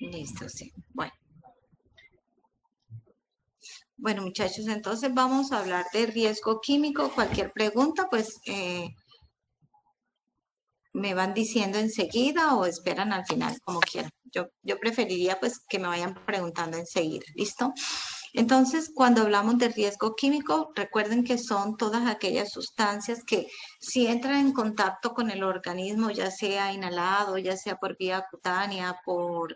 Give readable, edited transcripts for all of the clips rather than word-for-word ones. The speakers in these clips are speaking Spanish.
Listo, sí. Bueno, muchachos, entonces vamos a hablar de riesgo químico. Cualquier pregunta, pues me van diciendo enseguida o esperan al final, como quieran. Yo preferiría pues que me vayan preguntando enseguida, ¿listo? Entonces, cuando hablamos de riesgo químico, recuerden que son todas aquellas sustancias que si entran en contacto con el organismo, ya sea inhalado, ya sea por vía cutánea, por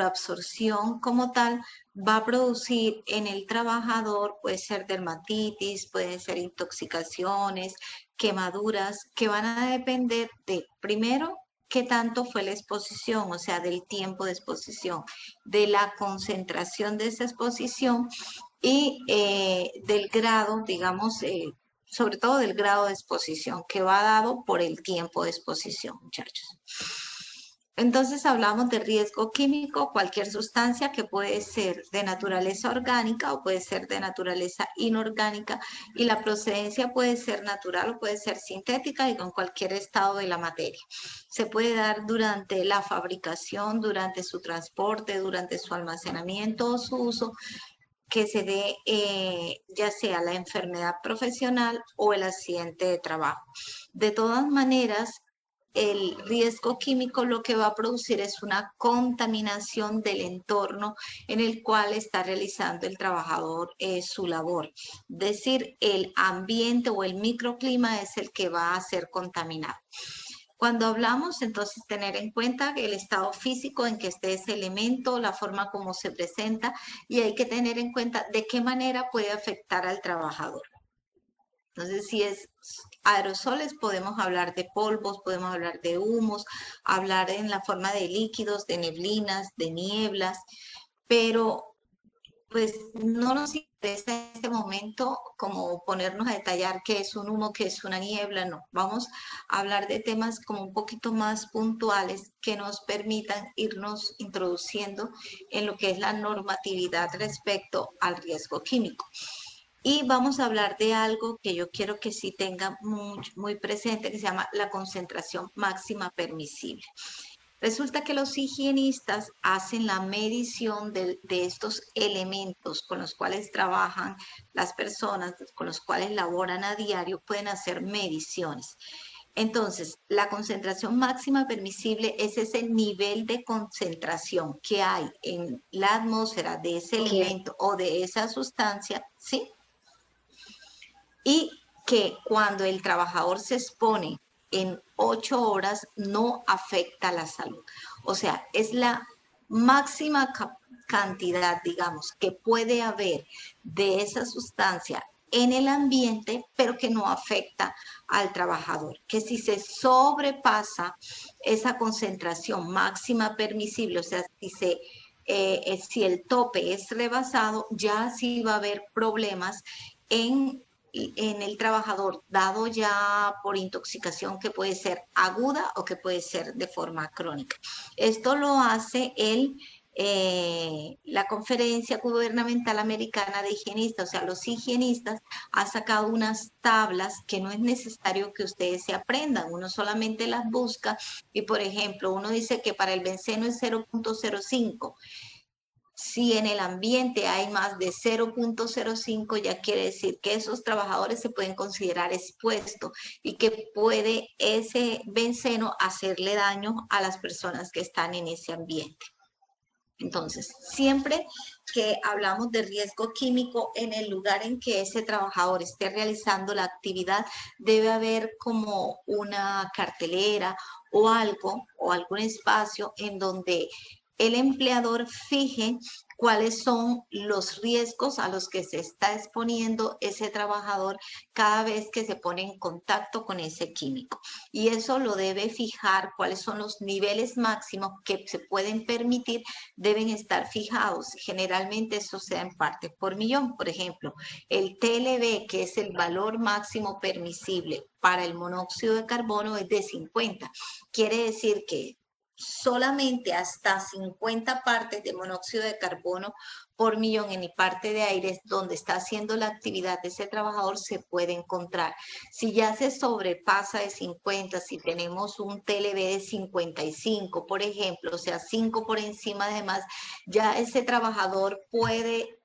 absorción como tal, va a producir en el trabajador, puede ser dermatitis, pueden ser intoxicaciones, quemaduras, que van a depender de, primero, qué tanto fue la exposición, o sea, del tiempo de exposición, de la concentración de esa exposición y del grado, digamos, sobre todo del grado de exposición que va dado por el tiempo de exposición, muchachos. Entonces hablamos de riesgo químico, cualquier sustancia que puede ser de naturaleza orgánica o puede ser de naturaleza inorgánica y la procedencia puede ser natural o puede ser sintética y con cualquier estado de la materia. Se puede dar durante la fabricación, durante su transporte, durante su almacenamiento o su uso, que se dé ya sea la enfermedad profesional o el accidente de trabajo. De todas maneras, el riesgo químico lo que va a producir es una contaminación del entorno en el cual está realizando el trabajador su labor. Es decir, el ambiente o el microclima es el que va a ser contaminado. Cuando hablamos, entonces, tener en cuenta el estado físico en que esté ese elemento, la forma como se presenta, y hay que tener en cuenta de qué manera puede afectar al trabajador. Entonces, si es aerosoles, podemos hablar de polvos, podemos hablar de humos, hablar en la forma de líquidos, de neblinas, de nieblas, pero pues no nos interesa en este momento como ponernos a detallar qué es un humo, qué es una niebla, no. Vamos a hablar de temas como un poquito más puntuales que nos permitan irnos introduciendo en lo que es la normatividad respecto al riesgo químico. Y vamos a hablar de algo que yo quiero que sí tengan muy presente, que se llama la concentración máxima permisible. Resulta que los higienistas hacen la medición de estos elementos con los cuales trabajan las personas, con los cuales laboran a diario, pueden hacer mediciones. Entonces, la concentración máxima permisible es ese nivel de concentración que hay en la atmósfera de ese elemento o de esa sustancia, ¿sí? Y que cuando el trabajador se expone en 8 horas no afecta la salud. O sea, es la máxima cantidad, digamos, que puede haber de esa sustancia en el ambiente, pero que no afecta al trabajador. Que si se sobrepasa esa concentración máxima permisible, o sea, si el tope es rebasado, ya sí va a haber problemas en el trabajador, dado ya por intoxicación que puede ser aguda o que puede ser de forma crónica. Esto lo hace la Conferencia Gubernamental Americana de Higienistas, o sea, los higienistas han sacado unas tablas que no es necesario que ustedes se aprendan, uno solamente las busca y, por ejemplo, uno dice que para el benceno es 0.05. Si en el ambiente hay más de 0.05, ya quiere decir que esos trabajadores se pueden considerar expuestos y que puede ese benceno hacerle daño a las personas que están en ese ambiente. Entonces, siempre que hablamos de riesgo químico en el lugar en que ese trabajador esté realizando la actividad, debe haber como una cartelera o algo o algún espacio en donde el empleador fije cuáles son los riesgos a los que se está exponiendo ese trabajador cada vez que se pone en contacto con ese químico. Y eso lo debe fijar, cuáles son los niveles máximos que se pueden permitir, deben estar fijados. Generalmente eso se da en partes por millón. Por ejemplo, el TLB, que es el valor máximo permisible para el monóxido de carbono, es de 50. Quiere decir que solamente hasta 50 partes de monóxido de carbono por millón en mi parte de aire donde está haciendo la actividad de ese trabajador se puede encontrar. Si ya se sobrepasa de 50, si tenemos un TLB de 55, por ejemplo, o sea, 5 por encima de más, ya ese trabajador puede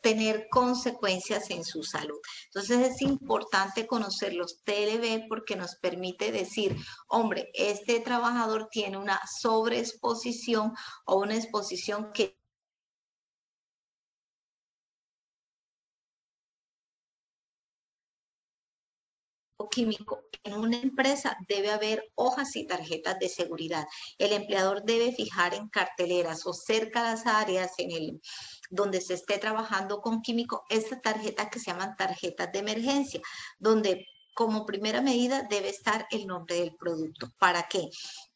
tener consecuencias en su salud. Entonces es importante conocer los TLB porque nos permite decir, hombre, este trabajador tiene una sobreexposición o una exposición que químico. En una empresa debe haber hojas y tarjetas de seguridad. El empleador debe fijar en carteleras o cerca de las áreas donde se esté trabajando con químico estas tarjetas que se llaman tarjetas de emergencia, donde como primera medida debe estar el nombre del producto. ¿Para qué?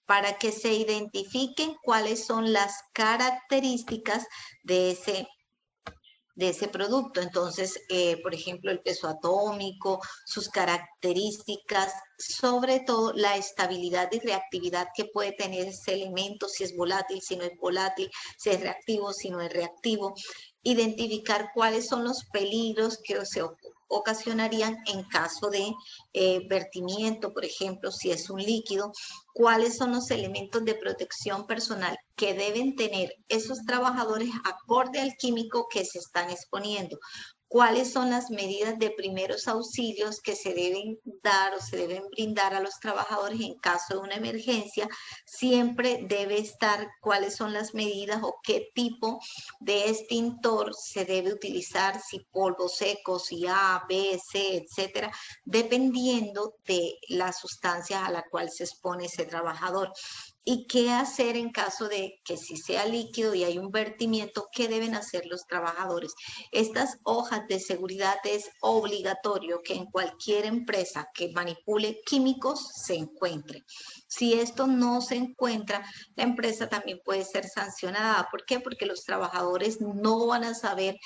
Para que se identifiquen cuáles son las características de ese producto. Entonces, por ejemplo, el peso atómico, sus características, sobre todo la estabilidad y reactividad que puede tener ese elemento, si es volátil, si no es volátil, si es reactivo, si no es reactivo. Identificar cuáles son los peligros que se ocasionarían en caso de vertimiento, por ejemplo, si es un líquido, cuáles son los elementos de protección personal que deben tener esos trabajadores acorde al químico que se están exponiendo, cuáles son las medidas de primeros auxilios que se deben dar o se deben brindar a los trabajadores en caso de una emergencia, siempre debe estar cuáles son las medidas o qué tipo de extintor se debe utilizar, si polvo seco, si A, B, C, etcétera, dependiendo de la sustancia a la cual se expone ese trabajador. ¿Y qué hacer en caso de que si sea líquido y hay un vertimiento? ¿Qué deben hacer los trabajadores? Estas hojas de seguridad es obligatorio que en cualquier empresa que manipule químicos se encuentre. Si esto no se encuentra, la empresa también puede ser sancionada. ¿Por qué? Porque los trabajadores no van a saber.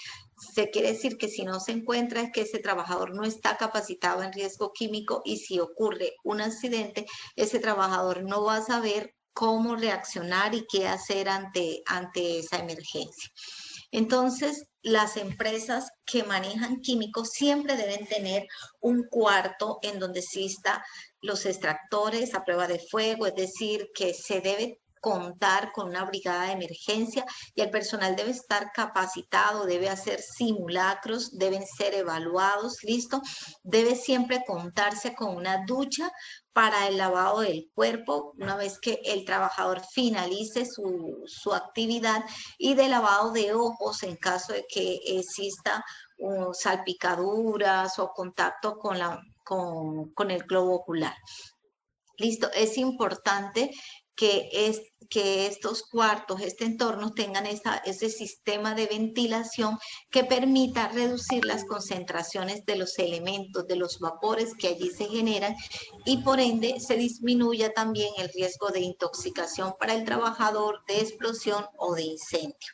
Se quiere decir que si no se encuentra es que ese trabajador no está capacitado en riesgo químico y si ocurre un accidente, ese trabajador no va a saber cómo reaccionar y qué hacer ante esa emergencia. Entonces, las empresas que manejan químicos siempre deben tener un cuarto en donde exista los extractores a prueba de fuego, es decir, que se debe contar con una brigada de emergencia y el personal debe estar capacitado, debe hacer simulacros, deben ser evaluados, listo. Debe siempre contarse con una ducha para el lavado del cuerpo una vez que el trabajador finalice su actividad y de lavado de ojos en caso de que exista salpicaduras o contacto con el globo ocular. Listo, es importante que estos cuartos, este entorno tengan ese sistema de ventilación que permita reducir las concentraciones de los elementos, de los vapores que allí se generan y por ende se disminuya también el riesgo de intoxicación para el trabajador, de explosión o de incendio.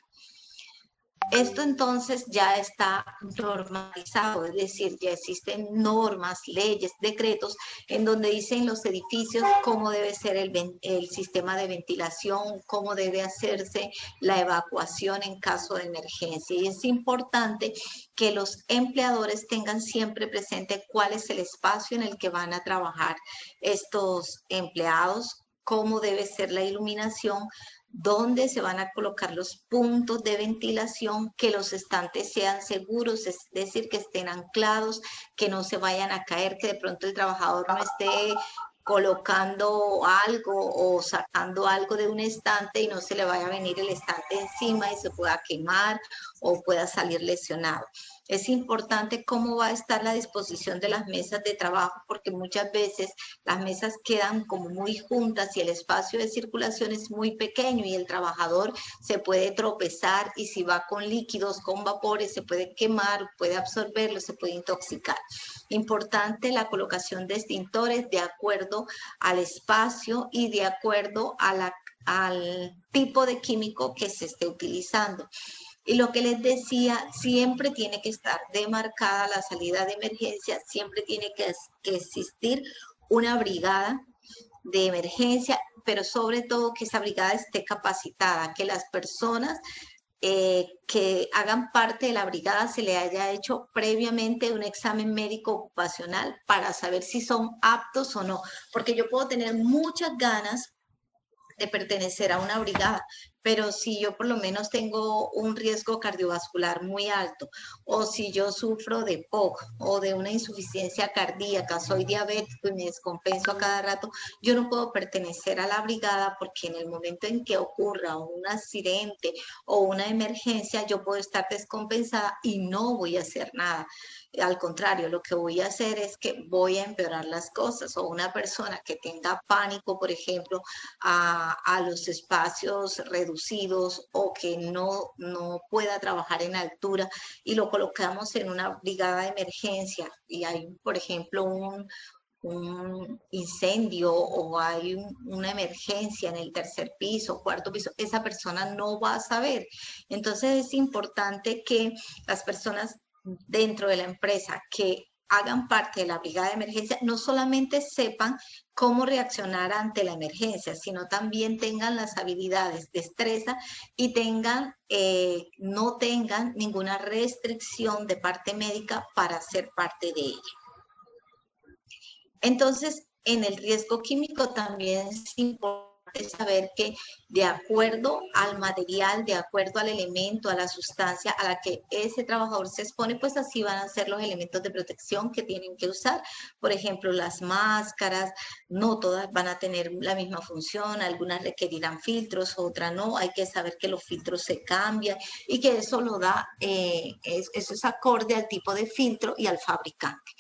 Esto entonces ya está normalizado, es decir, ya existen normas, leyes, decretos en donde dicen los edificios cómo debe ser el sistema de ventilación, cómo debe hacerse la evacuación en caso de emergencia. Y es importante que los empleadores tengan siempre presente cuál es el espacio en el que van a trabajar estos empleados, cómo debe ser la iluminación, dónde se van a colocar los puntos de ventilación, que los estantes sean seguros, es decir, que estén anclados, que no se vayan a caer, que de pronto el trabajador no esté colocando algo o sacando algo de un estante y no se le vaya a venir el estante encima y se pueda quemar o pueda salir lesionado. Es importante cómo va a estar la disposición de las mesas de trabajo, porque muchas veces las mesas quedan como muy juntas y el espacio de circulación es muy pequeño y el trabajador se puede tropezar y si va con líquidos, con vapores, se puede quemar, puede absorberlo, se puede intoxicar. Importante la colocación de extintores de acuerdo al espacio y de acuerdo al tipo de químico que se esté utilizando. Y lo que les decía, siempre tiene que estar demarcada la salida de emergencia, siempre tiene que existir una brigada de emergencia pero sobre todo que esa brigada esté capacitada, que las personas que hagan parte de la brigada se le haya hecho previamente un examen médico ocupacional para saber si son aptos o no, porque yo puedo tener muchas ganas de pertenecer a una brigada, pero si yo por lo menos tengo un riesgo cardiovascular muy alto, o si yo sufro de POC o de una insuficiencia cardíaca, soy diabético y me descompenso a cada rato, yo no puedo pertenecer a la brigada porque en el momento en que ocurra un accidente o una emergencia, yo puedo estar descompensada y no voy a hacer nada. Al contrario, lo que voy a hacer es que voy a empeorar las cosas. O una persona que tenga pánico, por ejemplo, a los espacios reducidos o que no pueda trabajar en altura y lo colocamos en una brigada de emergencia y hay, por ejemplo, un incendio o hay una emergencia en el tercer piso, cuarto piso, esa persona no va a saber. Entonces es importante que las personas dentro de la empresa que hagan parte de la brigada de emergencia no solamente sepan cómo reaccionar ante la emergencia, sino también tengan las habilidades, destreza y no tengan ninguna restricción de parte médica para ser parte de ella. Entonces, en el riesgo químico también es importante saber que de acuerdo al material, de acuerdo al elemento, a la sustancia a la que ese trabajador se expone, pues así van a ser los elementos de protección que tienen que usar. Por ejemplo, las máscaras, no todas van a tener la misma función, algunas requerirán filtros, otras no. Hay que saber que los filtros se cambian y que eso lo da, eso es acorde al tipo de filtro y al fabricante.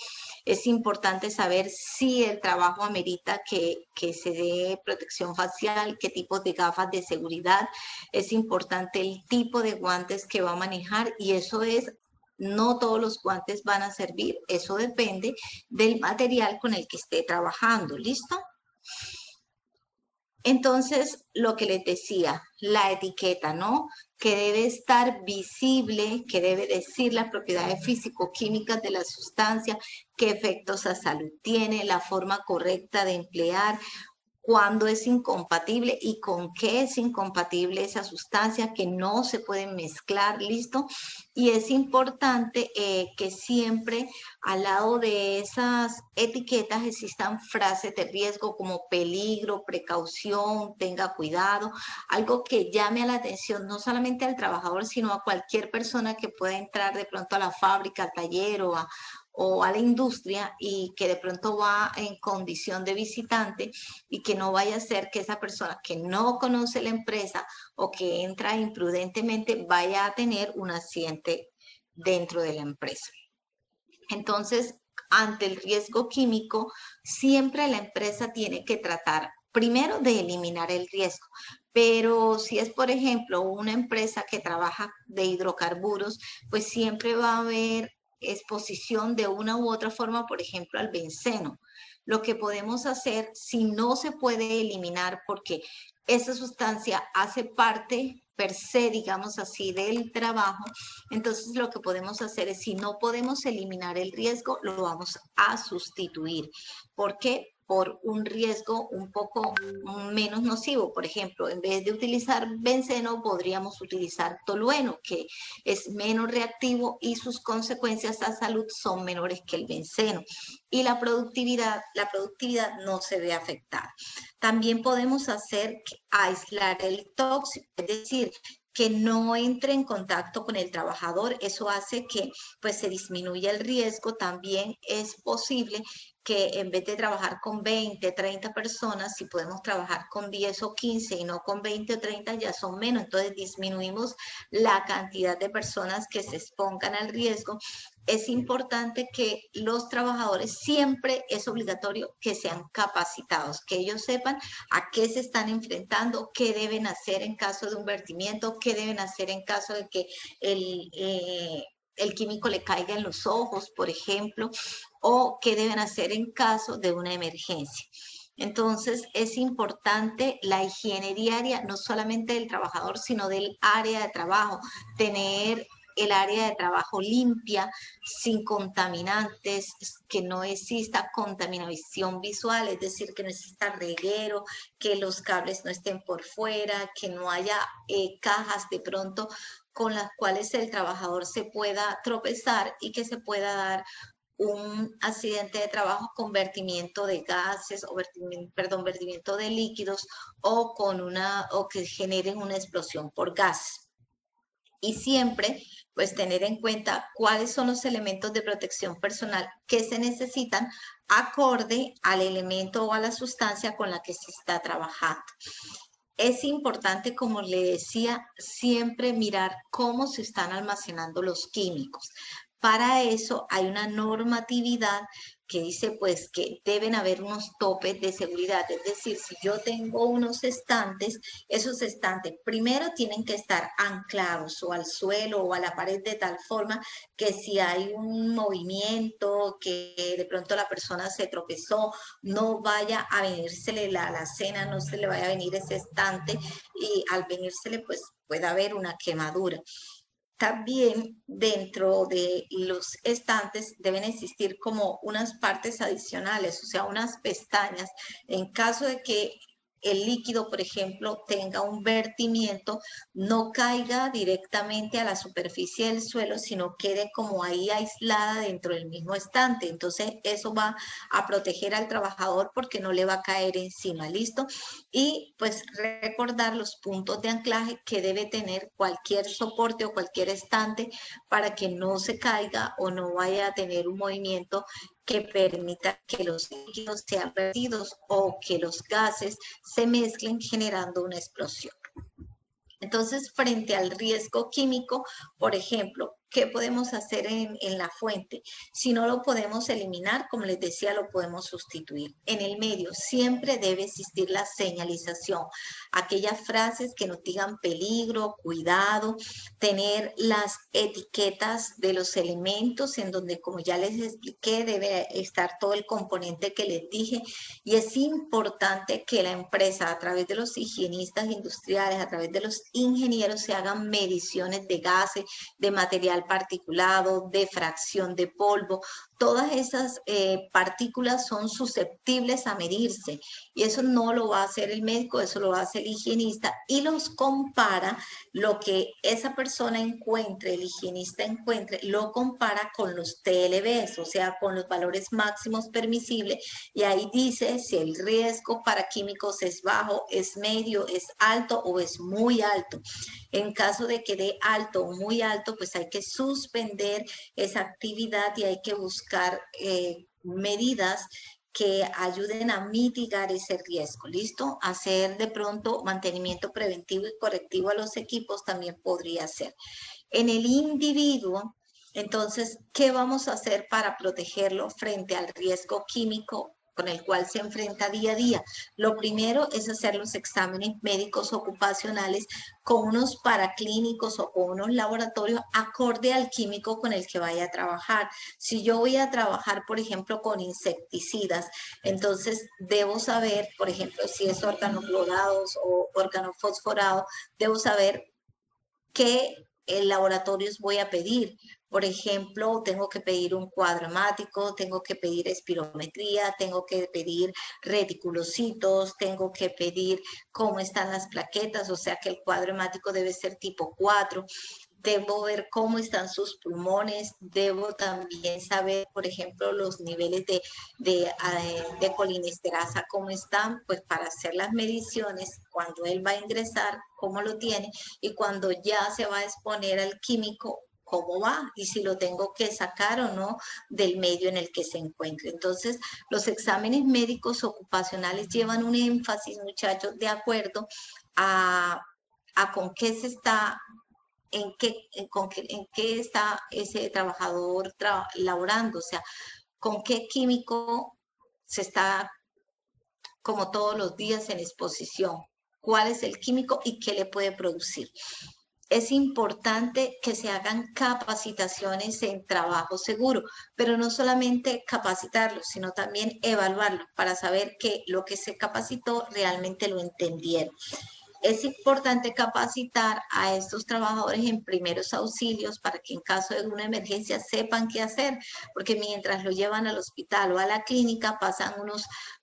Es importante saber si el trabajo amerita que se dé protección facial, qué tipos de gafas de seguridad. Es importante el tipo de guantes que va a manejar y eso es, no todos los guantes van a servir. Eso depende del material con el que esté trabajando. ¿Listo? Entonces, lo que les decía, la etiqueta, ¿no? Que debe estar visible, que debe decir las propiedades físico-químicas de la sustancia, qué efectos a salud tiene, la forma correcta de emplear, cuándo es incompatible y con qué es incompatible esa sustancia, que no se pueden mezclar, ¿listo? Y es importante que siempre al lado de esas etiquetas existan frases de riesgo como peligro, precaución, tenga cuidado, algo que llame a la atención no solamente al trabajador, sino a cualquier persona que pueda entrar de pronto a la fábrica, al taller o a la industria y que de pronto va en condición de visitante y que no vaya a ser que esa persona que no conoce la empresa o que entra imprudentemente vaya a tener un accidente dentro de la empresa. Entonces, ante el riesgo químico, siempre la empresa tiene que tratar primero de eliminar el riesgo. Pero si es, por ejemplo, una empresa que trabaja de hidrocarburos, pues siempre va a haber exposición de una u otra forma, por ejemplo, al benceno. Lo que podemos hacer, si no se puede eliminar porque esa sustancia hace parte per se, digamos así, del trabajo, entonces lo que podemos hacer es, si no podemos eliminar el riesgo, lo vamos a sustituir. ¿Por qué? Por un riesgo un poco menos nocivo. Por ejemplo, en vez de utilizar benceno, podríamos utilizar tolueno, que es menos reactivo y sus consecuencias a salud son menores que el benceno. Y la productividad no se ve afectada. También podemos hacer aislar el tóxico, es decir, que no entre en contacto con el trabajador. Eso hace que pues se disminuya el riesgo. También es posible que en vez de trabajar con 20, 30 personas, si podemos trabajar con 10 o 15 y no con 20 o 30, ya son menos. Entonces disminuimos la cantidad de personas que se expongan al riesgo. Es importante que los trabajadores, siempre es obligatorio que sean capacitados, que ellos sepan a qué se están enfrentando, qué deben hacer en caso de un vertimiento, qué deben hacer en caso de que el químico le caiga en los ojos, por ejemplo, o qué deben hacer en caso de una emergencia. Entonces, es importante la higiene diaria, no solamente del trabajador, sino del área de trabajo, tener el área de trabajo limpia, sin contaminantes, que no exista contaminación visual, es decir, que no exista reguero, que los cables no estén por fuera, que no haya cajas de pronto con las cuales el trabajador se pueda tropezar y que se pueda dar un accidente de trabajo con vertimiento de gases o vertimiento de líquidos o que generen una explosión por gas. Y siempre, pues, tener en cuenta cuáles son los elementos de protección personal que se necesitan acorde al elemento o a la sustancia con la que se está trabajando. Es importante, como le decía, siempre mirar cómo se están almacenando los químicos. Para eso hay una normatividad que dice pues que deben haber unos topes de seguridad. Es decir, si yo tengo unos estantes, esos estantes primero tienen que estar anclados o al suelo o a la pared de tal forma que si hay un movimiento, que de pronto la persona se tropezó, no vaya a venírsele la cena, no se le vaya a venir ese estante y al venírsele pues puede haber una quemadura. También dentro de los estantes deben existir como unas partes adicionales, o sea, unas pestañas, en caso de que el líquido, por ejemplo, tenga un vertimiento, no caiga directamente a la superficie del suelo, sino quede como ahí aislada dentro del mismo estante. Entonces, eso va a proteger al trabajador porque no le va a caer encima, ¿listo? Y pues recordar los puntos de anclaje que debe tener cualquier soporte o cualquier estante para que no se caiga o no vaya a tener un movimiento que permita que los líquidos sean vertidos o que los gases se mezclen generando una explosión. Entonces, frente al riesgo químico, por ejemplo, ¿qué podemos hacer en la fuente? Si no lo podemos eliminar, como les decía, lo podemos sustituir. En el medio siempre debe existir la señalización, aquellas frases que nos digan peligro, cuidado, tener las etiquetas de los elementos en donde, como ya les expliqué, debe estar todo el componente que les dije. Y es importante que la empresa, a través de los higienistas industriales, a través de los ingenieros, se hagan mediciones de gases, de material particulado, de fracción de polvo. Todas esas partículas son susceptibles a medirse y eso no lo va a hacer el médico, eso lo va a hacer el higienista y los compara, lo que esa persona encuentre, el higienista encuentre, lo compara con los TLBs, o sea, con los valores máximos permisibles, y ahí dice si el riesgo para químicos es bajo, es medio, es alto o es muy alto. En caso de que dé alto o muy alto, pues hay que suspender esa actividad y hay que buscar medidas que ayuden a mitigar ese riesgo, ¿listo? Hacer de pronto mantenimiento preventivo y correctivo a los equipos también podría ser. En el individuo, entonces, ¿qué vamos a hacer para protegerlo frente al riesgo químico con el cual se enfrenta día a día? Lo primero es hacer los exámenes médicos ocupacionales con unos paraclínicos o con unos laboratorios acorde al químico con el que vaya a trabajar. Si yo voy a trabajar, por ejemplo, con insecticidas, entonces debo saber, por ejemplo, si es organoclorados o organofosforados, debo saber qué laboratorios voy a pedir. Por ejemplo, tengo que pedir un cuadro hemático, tengo que pedir espirometría, tengo que pedir reticulocitos, tengo que pedir cómo están las plaquetas, o sea que el cuadro hemático debe ser tipo 4. Debo ver cómo están sus pulmones, debo también saber, por ejemplo, los niveles de colinesterasa, cómo están, pues para hacer las mediciones, cuando él va a ingresar, cómo lo tiene, y cuando ya se va a exponer al químico, cómo va y si lo tengo que sacar o no del medio en el que se encuentre. Entonces, los exámenes médicos ocupacionales llevan un énfasis, muchachos, de acuerdo a con qué se está en qué está ese trabajador laborando, o sea, con qué químico se está como todos los días en exposición, cuál es el químico y qué le puede producir. Es importante que se hagan capacitaciones en trabajo seguro, pero no solamente capacitarlos, sino también evaluarlos para saber que lo que se capacitó realmente lo entendieron. es importante capacitar a estos trabajadores en primeros auxilios para que en caso de una emergencia sepan qué hacer, porque mientras lo llevan al hospital o a la clínica pasan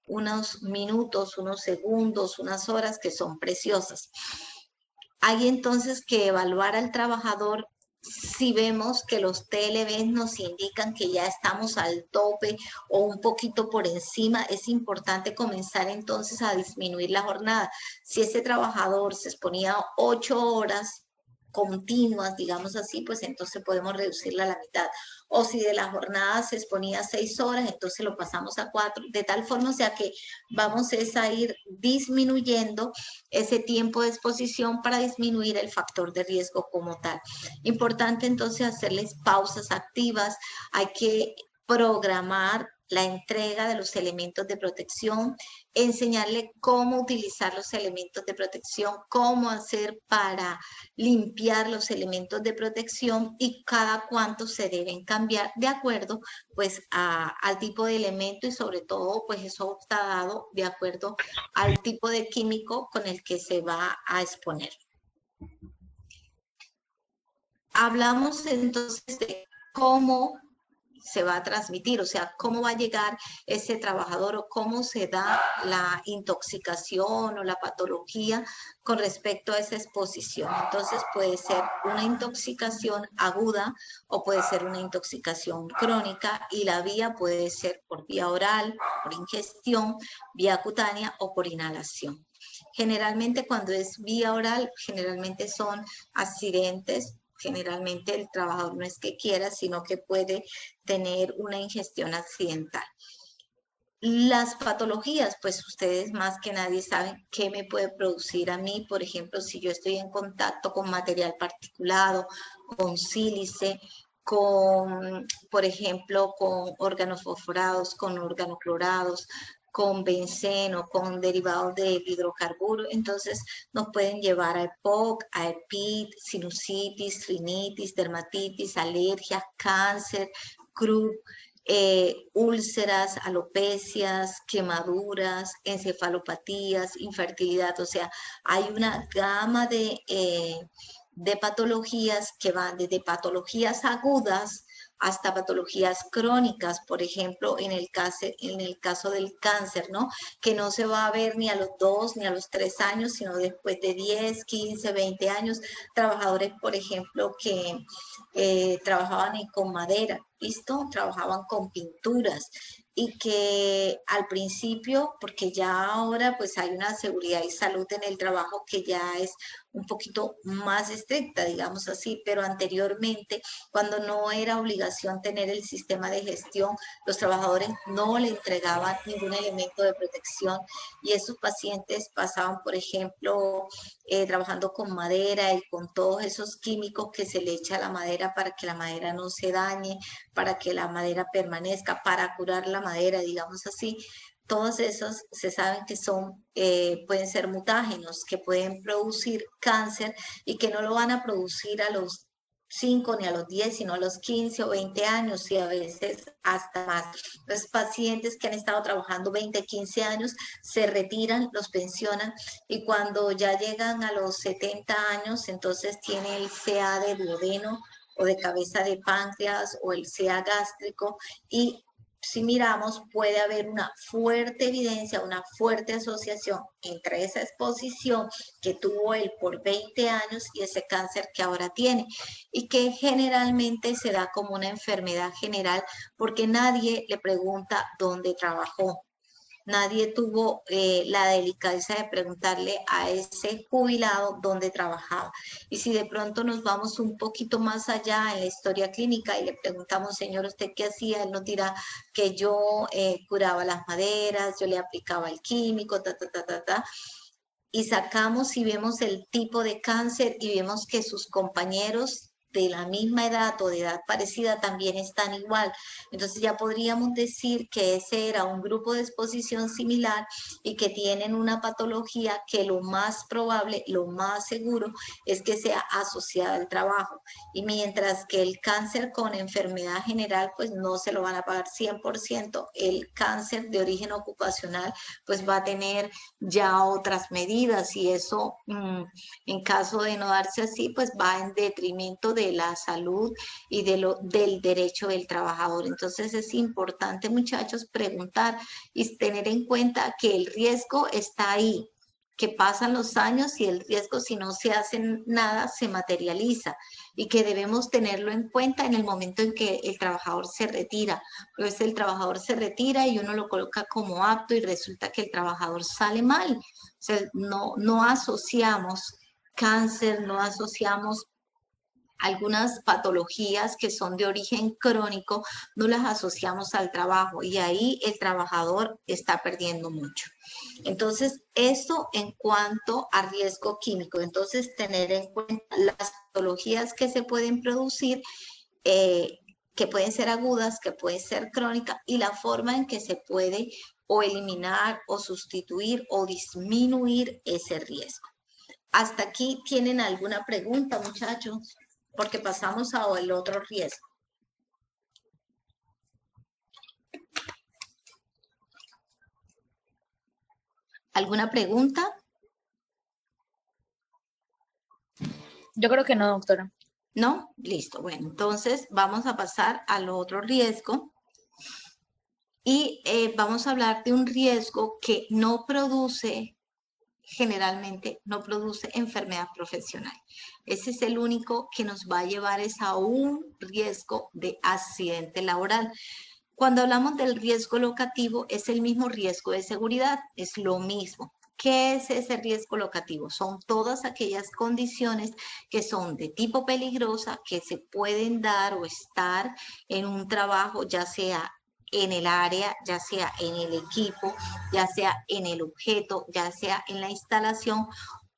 unos minutos, unos segundos, unas horas que son preciosas. Hay entonces que evaluar al trabajador si vemos que los TLVs nos indican que ya estamos al tope o un poquito por encima. Es importante comenzar entonces a disminuir la jornada. Si ese trabajador se exponía 8 horas continuas, digamos así, pues entonces podemos reducirla a la mitad. O si de la jornada se exponía 6 horas, entonces lo pasamos a 4, de tal forma, o sea que vamos a ir disminuyendo ese tiempo de exposición para disminuir el factor de riesgo como tal. Importante entonces hacerles pausas activas, hay que programar la entrega de los elementos de protección, enseñarle cómo utilizar los elementos de protección, cómo hacer para limpiar los elementos de protección y cada cuánto se deben cambiar de acuerdo pues al tipo de elemento y sobre todo pues eso está dado de acuerdo al tipo de químico con el que se va a exponer. Hablamos entonces de cómo se va a transmitir, o sea, cómo va a llegar ese trabajador o cómo se da la intoxicación o la patología con respecto a esa exposición. Entonces puede ser una intoxicación aguda o puede ser una intoxicación crónica y la vía puede ser por vía oral, por ingestión, vía cutánea o por inhalación. Generalmente cuando es vía oral, generalmente son accidentes. Generalmente el trabajador no es que quiera, sino que puede tener una ingestión accidental. Las patologías, pues ustedes más que nadie saben qué me puede producir a mí. Por ejemplo, si yo estoy en contacto con material particulado, con sílice, por ejemplo, con órganos fosforados, con órganos clorados, con benceno, con derivados de hidrocarburos, entonces nos pueden llevar a EPOC, a EPID, sinusitis, rinitis, dermatitis, alergias, cáncer, CRUP, úlceras, alopecias, quemaduras, encefalopatías, infertilidad, o sea, hay una gama de patologías que van desde patologías agudas hasta patologías crónicas, por ejemplo, en el caso del cáncer, ¿no? Que no se va a ver ni a los 2 ni a los 3 años, sino después de 10, 15, 20 años. Trabajadores, por ejemplo, que trabajaban con madera, ¿listo? Trabajaban con pinturas y que al principio, porque ya ahora pues hay una seguridad y salud en el trabajo que ya es un poquito más estricta, digamos así, pero anteriormente, cuando no era obligación tener el sistema de gestión, los trabajadores no le entregaban ningún elemento de protección y esos pacientes pasaban, por ejemplo, trabajando con madera y con todos esos químicos que se le echa a la madera para que la madera no se dañe, para que la madera permanezca, para curar la madera, digamos así. Todos esos se saben que pueden ser mutágenos, que pueden producir cáncer y que no lo van a producir a los 5 ni a los 10, sino a los 15 o 20 años y a veces hasta más. Los pacientes que han estado trabajando 20, 15 años se retiran, los pensionan y cuando ya llegan a los 70 años, entonces tiene el CA de duodeno o de cabeza de páncreas o el CA gástrico y si miramos, puede haber una fuerte evidencia, una fuerte asociación entre esa exposición que tuvo él por 20 años y ese cáncer que ahora tiene y que generalmente se da como una enfermedad general porque nadie le pregunta dónde trabajó. Nadie tuvo la delicadeza de preguntarle a ese jubilado dónde trabajaba. Y si de pronto nos vamos un poquito más allá en la historia clínica y le preguntamos, señor, ¿usted qué hacía? Él nos dirá que yo curaba las maderas, yo le aplicaba el químico, y sacamos y vemos el tipo de cáncer y vemos que sus compañeros de la misma edad o de edad parecida también están igual. Entonces ya podríamos decir que ese era un grupo de exposición similar y que tienen una patología que lo más probable, lo más seguro es que sea asociada al trabajo. Y mientras que el cáncer con enfermedad general, pues no se lo van a pagar 100%, el cáncer de origen ocupacional, pues va a tener ya otras medidas y eso, en caso de no darse así, pues va en detrimento de la salud y del derecho del trabajador. Entonces es importante, muchachos, preguntar y tener en cuenta que el riesgo está ahí, que pasan los años y el riesgo, si no se hace nada, se materializa y que debemos tenerlo en cuenta en el momento en que el trabajador se retira. Pues el trabajador se retira y uno lo coloca como apto y resulta que el trabajador sale mal. O sea, no asociamos cáncer, no asociamos algunas patologías que son de origen crónico, no las asociamos al trabajo y ahí el trabajador está perdiendo mucho. Entonces, esto en cuanto a riesgo químico. Entonces, tener en cuenta las patologías que se pueden producir, que pueden ser agudas, que pueden ser crónicas y la forma en que se puede o eliminar o sustituir o disminuir ese riesgo. Hasta aquí tienen alguna pregunta, muchachos, porque pasamos al otro riesgo. ¿Alguna pregunta? Yo creo que no, doctora. ¿No? Listo. Bueno, entonces vamos a pasar al otro riesgo y vamos a hablar de un riesgo que no produce, generalmente no produce enfermedad profesional. Ese es el único que nos va a llevar a un riesgo de accidente laboral. Cuando hablamos del riesgo locativo, es el mismo riesgo de seguridad, es lo mismo. ¿Qué es ese riesgo locativo? Son todas aquellas condiciones que son de tipo peligrosa, que se pueden dar o estar en un trabajo, ya sea en el área, ya sea en el equipo, ya sea en el objeto, ya sea en la instalación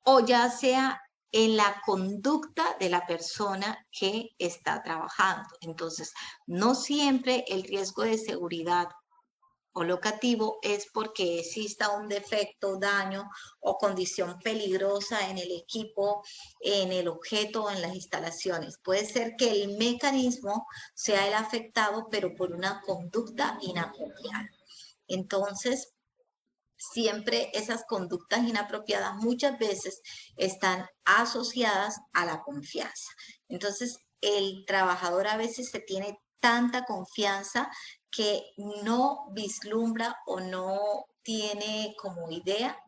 o ya sea en la conducta de la persona que está trabajando. Entonces, no siempre el riesgo de seguridad o locativo es porque exista un defecto, daño o condición peligrosa en el equipo, en el objeto o en las instalaciones. Puede ser que el mecanismo sea el afectado, pero por una conducta inapropiada. Entonces, siempre esas conductas inapropiadas muchas veces están asociadas a la confianza. Entonces, el trabajador a veces se tiene tanta confianza que no vislumbra o no tiene como idea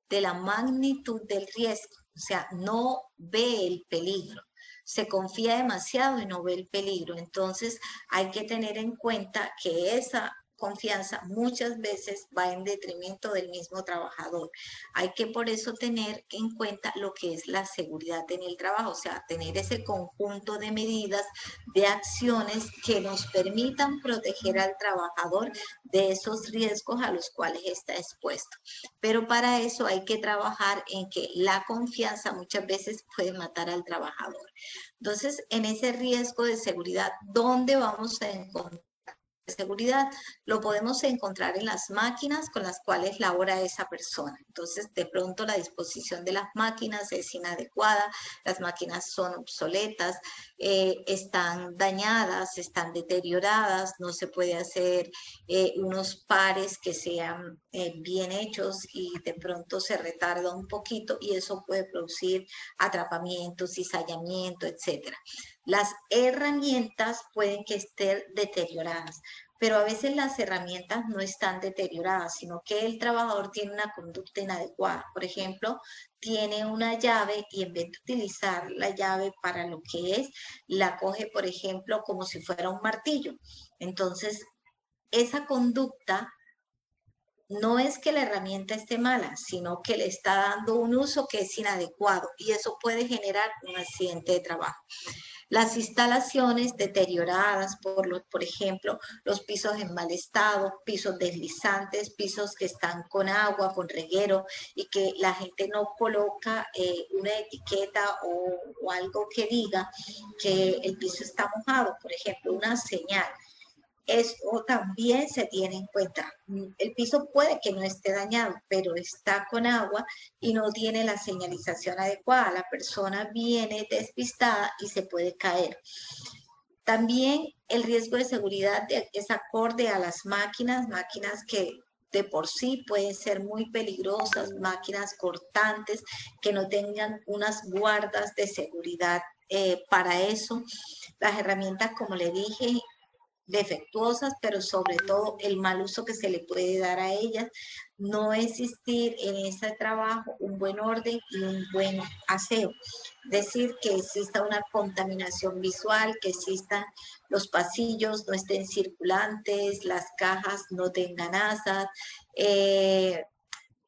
de la magnitud del riesgo, o sea, no ve el peligro. Se confía demasiado y no ve el peligro. Entonces, hay que tener en cuenta que esa confianza muchas veces va en detrimento del mismo trabajador. Hay que por eso tener en cuenta lo que es la seguridad en el trabajo, o sea, tener ese conjunto de medidas, de acciones que nos permitan proteger al trabajador de esos riesgos a los cuales está expuesto. Pero para eso hay que trabajar en que la confianza muchas veces puede matar al trabajador. Entonces, en ese riesgo de seguridad, ¿dónde vamos a encontrar seguridad? Lo podemos encontrar en las máquinas con las cuales labora esa persona. Entonces, de pronto la disposición de las máquinas es inadecuada, las máquinas son obsoletas, están dañadas, están deterioradas, no se puede hacer unos pares que sean bien hechos y de pronto se retarda un poquito y eso puede producir atrapamiento, cizallamiento, etcétera. Las herramientas pueden que estén deterioradas, pero a veces las herramientas no están deterioradas, sino que el trabajador tiene una conducta inadecuada. Por ejemplo, tiene una llave y en vez de utilizar la llave para lo que es, la coge, por ejemplo, como si fuera un martillo. Entonces, esa conducta no es que la herramienta esté mala, sino que le está dando un uso que es inadecuado y eso puede generar un accidente de trabajo. Las instalaciones deterioradas por ejemplo, los pisos en mal estado, pisos deslizantes, pisos que están con agua, con reguero y que la gente no coloca una etiqueta o algo que diga que el piso está mojado, por ejemplo, una señal. Eso también se tiene en cuenta. El piso puede que no esté dañado, pero está con agua y no tiene la señalización adecuada. La persona viene despistada y se puede caer. También el riesgo de seguridad es acorde a las máquinas que de por sí pueden ser muy peligrosas, máquinas cortantes que no tengan unas guardas de seguridad para eso. Las herramientas, como le dije, defectuosas, pero sobre todo el mal uso que se le puede dar a ellas, no existir en ese trabajo un buen orden y un buen aseo. Decir que exista una contaminación visual, que existan los pasillos no estén circulantes, las cajas no tengan asas,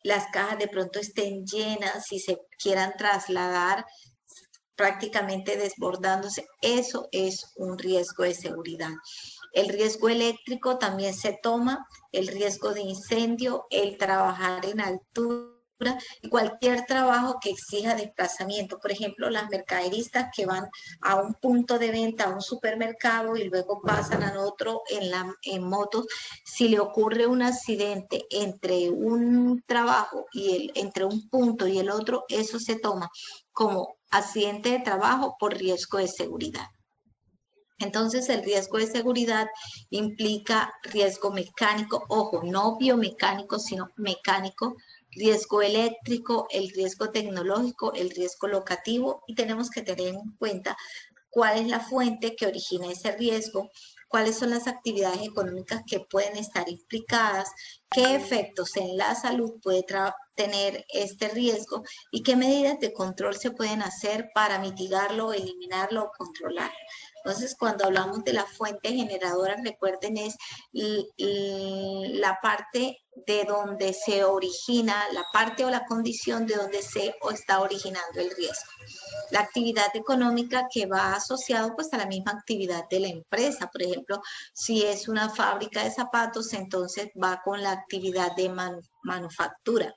las cajas de pronto estén llenas y se quieran trasladar prácticamente desbordándose, eso es un riesgo de seguridad. El riesgo eléctrico también se toma, el riesgo de incendio, el trabajar en altura y cualquier trabajo que exija desplazamiento. Por ejemplo, las mercaderistas que van a un punto de venta, a un supermercado y luego pasan a otro en motos, si le ocurre un accidente entre un trabajo y entre un punto y el otro, eso se toma como accidente de trabajo por riesgo de seguridad. Entonces, el riesgo de seguridad implica riesgo mecánico, ojo, no biomecánico, sino mecánico, riesgo eléctrico, el riesgo tecnológico, el riesgo locativo, y tenemos que tener en cuenta cuál es la fuente que origina ese riesgo, cuáles son las actividades económicas que pueden estar implicadas, qué efectos en la salud puede tener este riesgo y qué medidas de control se pueden hacer para mitigarlo, eliminarlo o controlarlo. Entonces, cuando hablamos de la fuente generadora, recuerden, es la parte de donde se origina, la parte o la condición de donde se está originando el riesgo. La actividad económica que va asociado pues a la misma actividad de la empresa. Por ejemplo, si es una fábrica de zapatos, entonces va con la actividad de manufactura.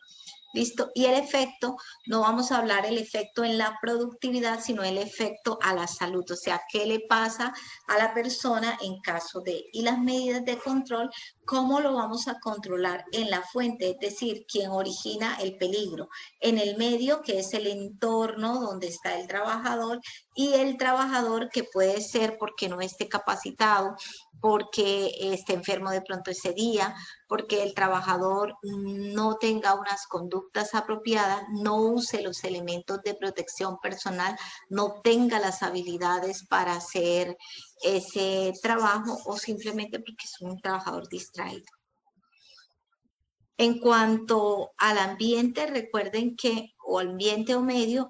¿Listo? Y el efecto, no vamos a hablar el efecto en la productividad, sino el efecto a la salud, o sea, qué le pasa a la persona en caso de, y las medidas de control, cómo lo vamos a controlar en la fuente, es decir, quién origina el peligro, en el medio, que es el entorno donde está el trabajador, y el trabajador que puede ser porque no esté capacitado, porque esté enfermo de pronto ese día, porque el trabajador no tenga unas conductas apropiadas, no use los elementos de protección personal, no tenga las habilidades para hacer ese trabajo o simplemente porque es un trabajador distraído. En cuanto al ambiente, recuerden que o ambiente o medio,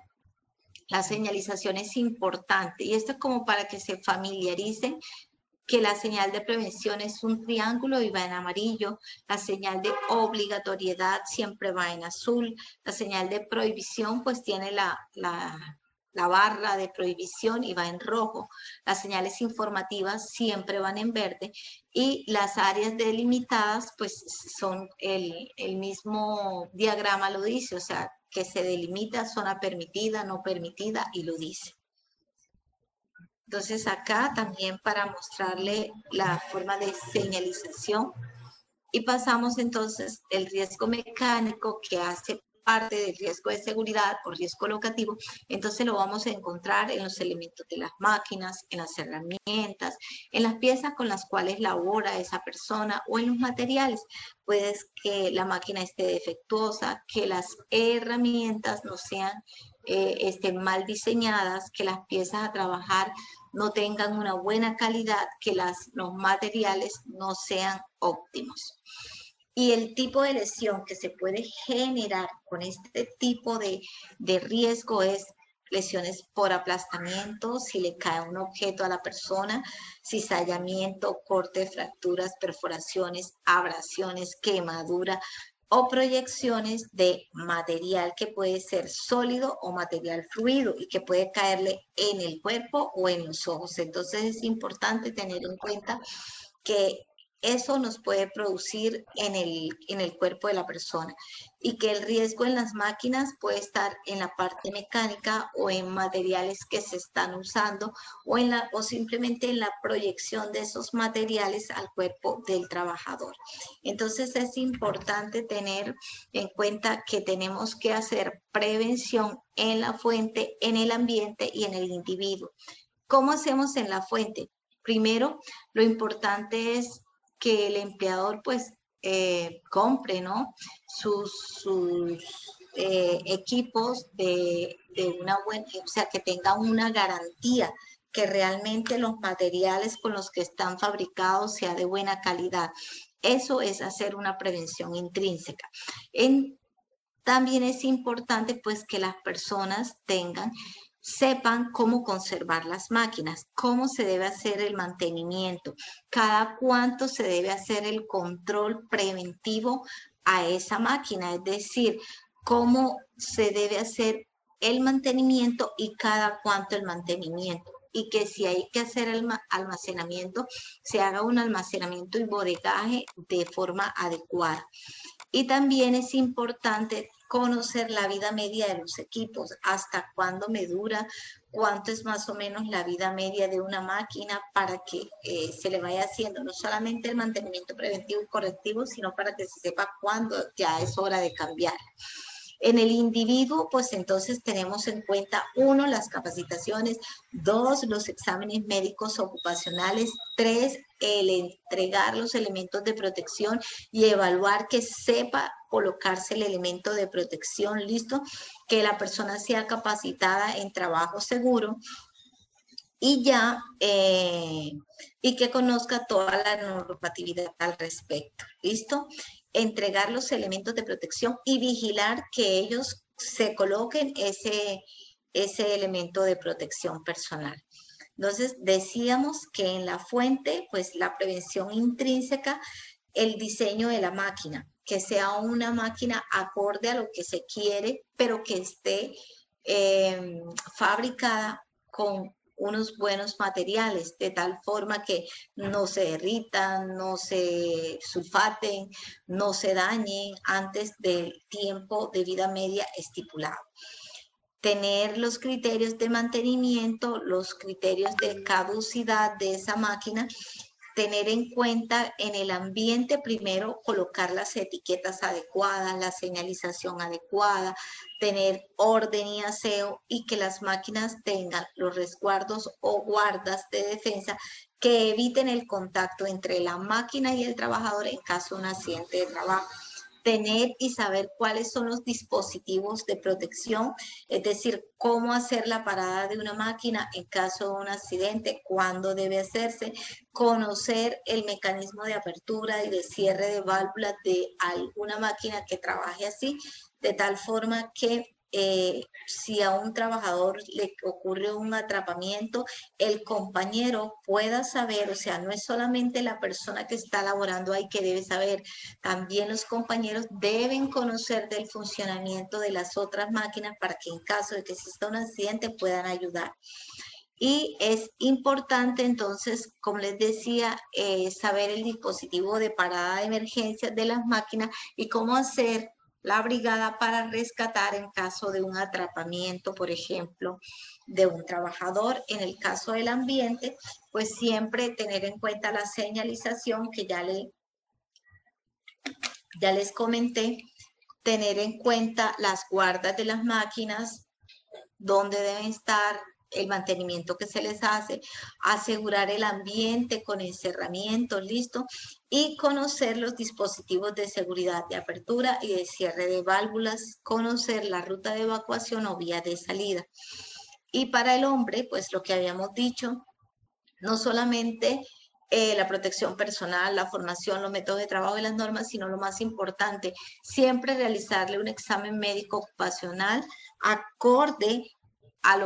la señalización es importante y esto es como para que se familiaricen que la señal de prevención es un triángulo y va en amarillo, la señal de obligatoriedad siempre va en azul, la señal de prohibición pues tiene la barra de prohibición y va en rojo, las señales informativas siempre van en verde y las áreas delimitadas pues son el mismo diagrama lo dice, o sea, que se delimita zona permitida, no permitida y lo dice. Entonces acá también para mostrarle la forma de señalización y pasamos entonces el riesgo mecánico que hace parte del riesgo de seguridad o riesgo locativo, entonces lo vamos a encontrar en los elementos de las máquinas, en las herramientas, en las piezas con las cuales labora esa persona o en los materiales. Puede que la máquina esté defectuosa, que las herramientas no sean estén mal diseñadas, que las piezas a trabajar no tengan una buena calidad, que los materiales no sean óptimos. Y el tipo de lesión que se puede generar con este tipo de riesgo es lesiones por aplastamiento, si le cae un objeto a la persona, cizallamiento, corte, fracturas, perforaciones, abrasiones, quemadura, o proyecciones de material que puede ser sólido o material fluido y que puede caerle en el cuerpo o en los ojos. Entonces es importante tener en cuenta que eso nos puede producir en el cuerpo de la persona y que el riesgo en las máquinas puede estar en la parte mecánica o en materiales que se están usando o simplemente en la proyección de esos materiales al cuerpo del trabajador. Entonces es importante tener en cuenta que tenemos que hacer prevención en la fuente, en el ambiente y en el individuo. ¿Cómo hacemos en la fuente? Primero, lo importante es que el empleador pues compre, ¿no? sus equipos de una buena, o sea, que tenga una garantía, que realmente los materiales con los que están fabricados sea de buena calidad. Eso es hacer una prevención intrínseca. También es importante pues que las personas sepan cómo conservar las máquinas, cómo se debe hacer el mantenimiento, cada cuánto se debe hacer el control preventivo a esa máquina, es decir, cómo se debe hacer el mantenimiento y cada cuánto el mantenimiento. Y que si hay que hacer el almacenamiento, se haga un almacenamiento y bodegaje de forma adecuada. Y también es importante conocer la vida media de los equipos, hasta cuándo me dura, cuánto es más o menos la vida media de una máquina para que se le vaya haciendo no solamente el mantenimiento preventivo y correctivo, sino para que se sepa cuándo ya es hora de cambiar. En el individuo, pues entonces tenemos en cuenta, 1, las capacitaciones, 2, los exámenes médicos ocupacionales, 3, el entregar los elementos de protección y evaluar que sepa colocarse el elemento de protección, listo, que la persona sea capacitada en trabajo seguro y ya, y que conozca toda la normatividad al respecto, listo. Entregar los elementos de protección y vigilar que ellos se coloquen ese elemento de protección personal. Entonces, decíamos que en la fuente, pues la prevención intrínseca, el diseño de la máquina, que sea una máquina acorde a lo que se quiere, pero que esté fabricada con unos buenos materiales, de tal forma que no se derritan, no se sulfaten, no se dañen antes del tiempo de vida media estipulado. Tener los criterios de mantenimiento, los criterios de caducidad de esa máquina, tener en cuenta en el ambiente primero colocar las etiquetas adecuadas, la señalización adecuada, tener orden y aseo y que las máquinas tengan los resguardos o guardas de defensa que eviten el contacto entre la máquina y el trabajador en caso de un accidente de trabajo. Tener y saber cuáles son los dispositivos de protección, es decir, cómo hacer la parada de una máquina en caso de un accidente, cuándo debe hacerse, conocer el mecanismo de apertura y de cierre de válvulas de alguna máquina que trabaje así, de tal forma que si a un trabajador le ocurre un atrapamiento, el compañero pueda saber, o sea, no es solamente la persona que está laborando ahí que debe saber, también los compañeros deben conocer del funcionamiento de las otras máquinas para que en caso de que exista un accidente puedan ayudar. Y es importante entonces, como les decía, saber el dispositivo de parada de emergencia de las máquinas y cómo hacer la brigada para rescatar en caso de un atrapamiento, por ejemplo, de un trabajador. En el caso del ambiente, pues siempre tener en cuenta la señalización que ya les comenté, tener en cuenta las guardas de las máquinas, dónde deben estar, el mantenimiento que se les hace, asegurar el ambiente con encerramientos, listo, y conocer los dispositivos de seguridad de apertura y de cierre de válvulas, conocer la ruta de evacuación o vía de salida. Y para el hombre, pues lo que habíamos dicho, no solamente la protección personal, la formación, los métodos de trabajo y las normas, sino lo más importante, siempre realizarle un examen médico ocupacional acorde a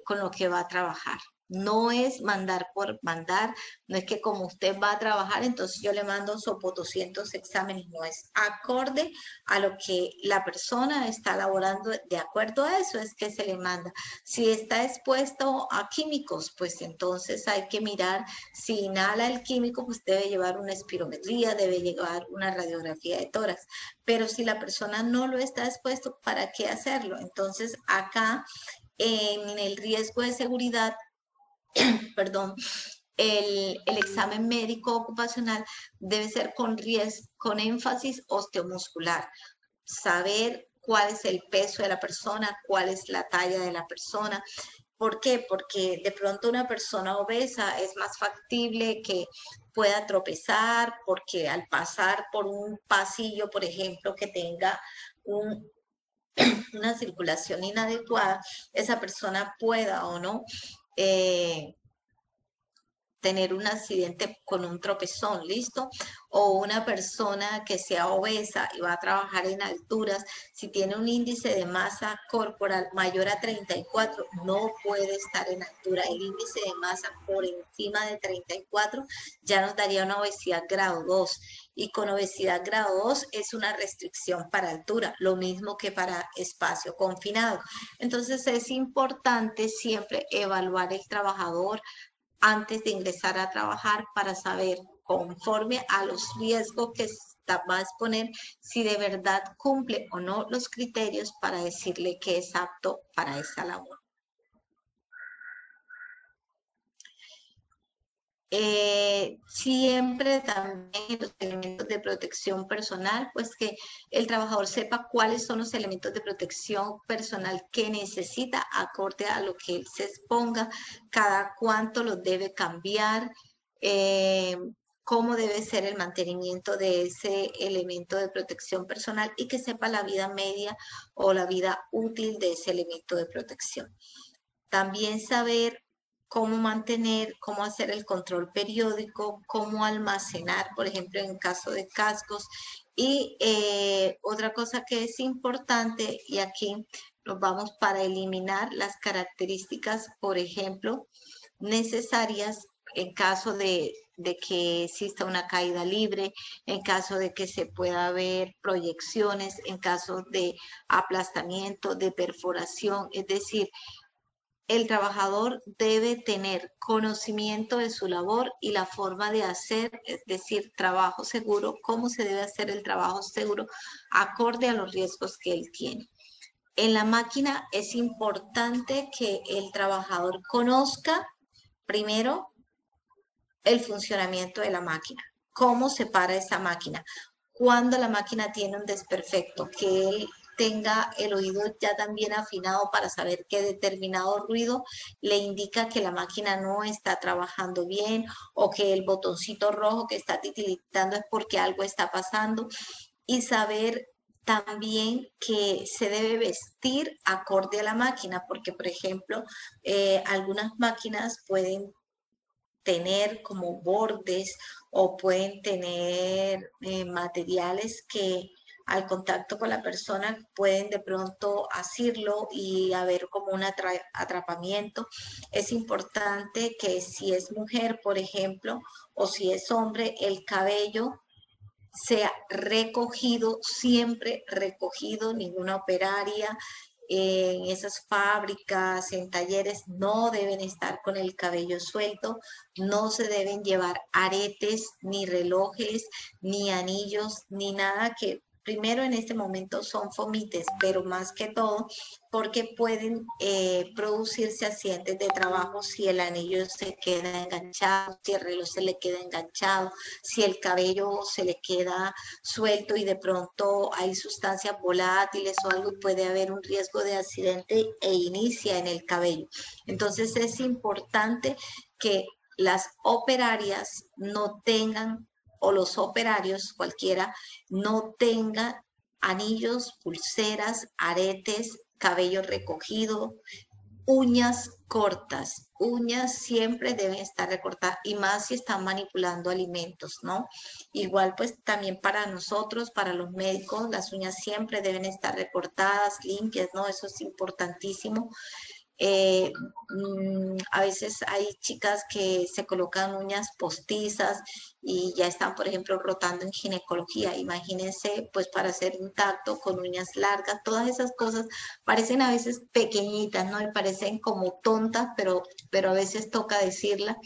con lo que va a trabajar. No es mandar por mandar, no es que como usted va a trabajar, entonces yo le mando sopo 200 exámenes, no es acorde a lo que la persona está elaborando, de acuerdo a eso es que se le manda. Si está expuesto a químicos, pues entonces hay que mirar si inhala el químico, pues debe llevar una espirometría, debe llevar una radiografía de tórax. Pero si la persona no lo está expuesto, ¿para qué hacerlo? Entonces acá en el riesgo de seguridad, perdón, el examen médico ocupacional debe ser con énfasis osteomuscular, saber cuál es el peso de la persona, cuál es la talla de la persona. ¿Por qué? Porque de pronto una persona obesa es más factible que pueda tropezar, porque al pasar por un pasillo, por ejemplo, que tenga un, una circulación inadecuada, esa persona pueda o no eh, tener un accidente con un tropezón, ¿listo? O una persona que sea obesa y va a trabajar en alturas, si tiene un índice de masa corporal mayor a 34, no puede estar en altura. El índice de masa por encima de 34 ya nos daría una obesidad grado 2. Y con obesidad grado 2 es una restricción para altura, lo mismo que para espacio confinado. Entonces es importante siempre evaluar el trabajador antes de ingresar a trabajar para saber, conforme a los riesgos que va a exponer, si de verdad cumple o no los criterios para decirle que es apto para esa labor. Siempre también los elementos de protección personal, pues que el trabajador sepa cuáles son los elementos de protección personal que necesita acorde a lo que él se exponga, cada cuánto los debe cambiar, eh, cómo debe ser el mantenimiento de ese elemento de protección personal y que sepa la vida media o la vida útil de ese elemento de protección. También saber cómo mantener, cómo hacer el control periódico, cómo almacenar, por ejemplo, en caso de cascos. Y otra cosa que es importante, y aquí nos vamos para eliminar las características, por ejemplo, necesarias en caso de que exista una caída libre, en caso de que se pueda ver proyecciones, en caso de aplastamiento, de perforación, es decir, el trabajador debe tener conocimiento de su labor y la forma de hacer, es decir, trabajo seguro, cómo se debe hacer el trabajo seguro acorde a los riesgos que él tiene. En la máquina es importante que el trabajador conozca primero el funcionamiento de la máquina, cómo se para esa máquina, cuando la máquina tiene un desperfecto, que él tenga el oído ya también afinado para saber que determinado ruido le indica que la máquina no está trabajando bien o que el botoncito rojo que está titiritando es porque algo está pasando, y saber también que se debe vestir acorde a la máquina, porque por ejemplo, algunas máquinas pueden tener como bordes o pueden tener materiales que al contacto con la persona pueden de pronto asirlo y haber como un atrapamiento. Es importante que si es mujer, por ejemplo, o si es hombre, el cabello sea recogido, siempre recogido, ninguna operaria en esas fábricas, en talleres, no deben estar con el cabello suelto, no se deben llevar aretes, ni relojes, ni anillos, ni nada que primero en este momento son fomites, pero más que todo porque pueden producirse accidentes de trabajo si el anillo se queda enganchado, si el reloj se le queda enganchado, si el cabello se le queda suelto y de pronto hay sustancias volátiles o algo, puede haber un riesgo de accidente e inicia en el cabello. Entonces es importante que las operarias no tengan, o los operarios, cualquiera, no tengan anillos, pulseras, aretes, cabello recogido, uñas cortas. Uñas siempre deben estar recortadas y más si están manipulando alimentos, ¿no? Igual pues también para nosotros, para los médicos, las uñas siempre deben estar recortadas, limpias, ¿no? Eso es importantísimo. A veces hay chicas que se colocan uñas postizas y ya están, por ejemplo, rotando en ginecología. Imagínense, pues para hacer un tacto con uñas largas, todas esas cosas parecen a veces pequeñitas, ¿no? Y parecen como tontas, pero a veces toca decirlas.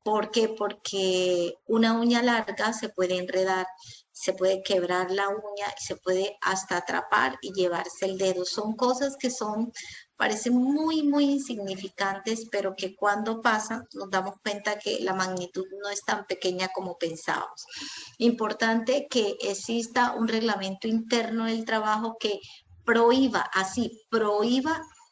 ¿Por qué? Porque una uña larga se puede enredar, se puede quebrar la uña y se puede hasta atrapar y llevarse el dedo. Son cosas que parecen muy, muy insignificantes, pero que cuando pasan nos damos cuenta que la magnitud no es tan pequeña como pensábamos. Importante que exista un reglamento interno del trabajo que prohíba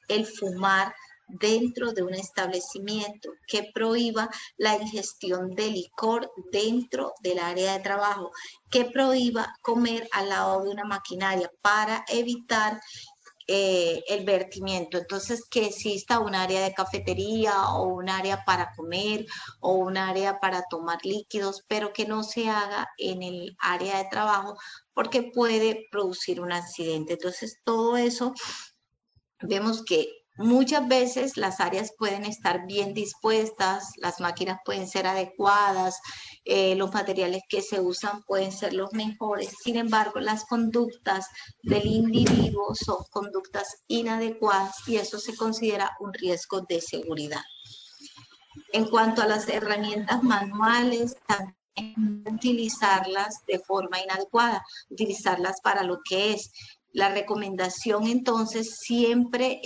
el fumar dentro de un establecimiento, que prohíba la ingestión de licor dentro del área de trabajo, que prohíba comer al lado de una maquinaria para evitar el vertimiento. Entonces, que exista un área de cafetería o un área para comer o un área para tomar líquidos, pero que no se haga en el área de trabajo porque puede producir un accidente. Entonces, todo eso vemos que muchas veces las áreas pueden estar bien dispuestas, las máquinas pueden ser adecuadas, los materiales que se usan pueden ser los mejores. Sin embargo, las conductas del individuo son conductas inadecuadas y eso se considera un riesgo de seguridad. En cuanto a las herramientas manuales, también utilizarlas de forma inadecuada, utilizarlas para lo que es. La recomendación entonces siempre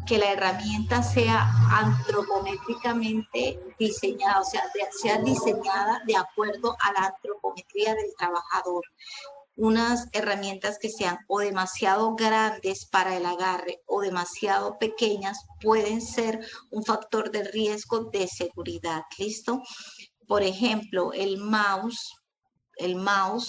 que la herramienta sea antropométricamente diseñada, o sea, sea diseñada de acuerdo a la antropometría del trabajador. Unas herramientas que sean o demasiado grandes para el agarre o demasiado pequeñas pueden ser un factor de riesgo de seguridad. ¿Listo? Por ejemplo, el mouse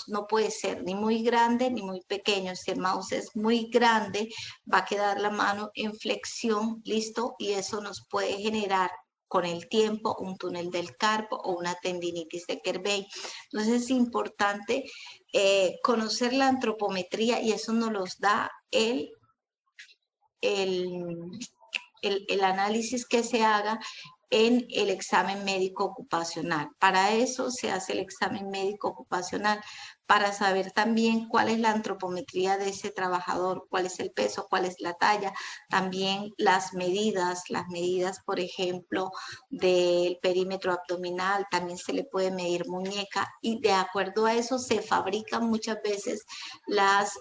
no puede ser ni muy grande ni muy pequeño. Si el mouse es muy grande, va a quedar la mano en flexión, ¿listo? Y eso nos puede generar con el tiempo un túnel del carpo o una tendinitis de Kerbein. Entonces es importante conocer la antropometría y eso nos los da el, el análisis que se haga en el examen médico ocupacional. Para eso se hace el examen médico ocupacional, para saber también cuál es la antropometría de ese trabajador, cuál es el peso, cuál es la talla, también las medidas, por ejemplo, del perímetro abdominal, también se le puede medir muñeca y de acuerdo a eso se fabrican muchas veces las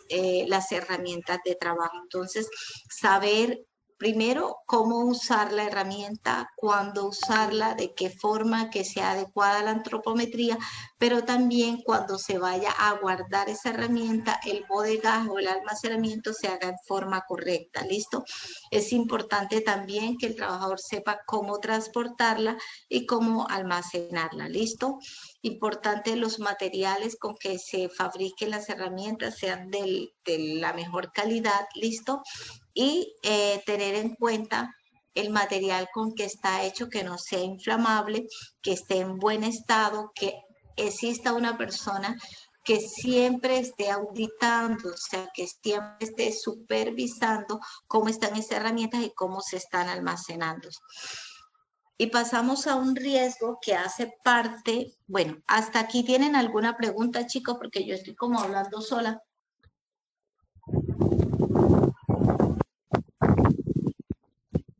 herramientas de trabajo. Entonces, saber primero, cómo usar la herramienta, cuándo usarla, de qué forma que sea adecuada la antropometría, pero también cuando se vaya a guardar esa herramienta, el bodegaje o el almacenamiento se haga en forma correcta, ¿listo? Es importante también que el trabajador sepa cómo transportarla y cómo almacenarla, ¿listo? Importante los materiales con que se fabriquen las herramientas sean de la mejor calidad, ¿listo? Y tener en cuenta el material con que está hecho, que no sea inflamable, que esté en buen estado, que exista una persona que siempre esté auditando, o sea, que siempre esté supervisando cómo están esas herramientas y cómo se están almacenando. Y pasamos a un riesgo que hace parte, bueno, hasta aquí tienen alguna pregunta, chicos, porque yo estoy como hablando sola.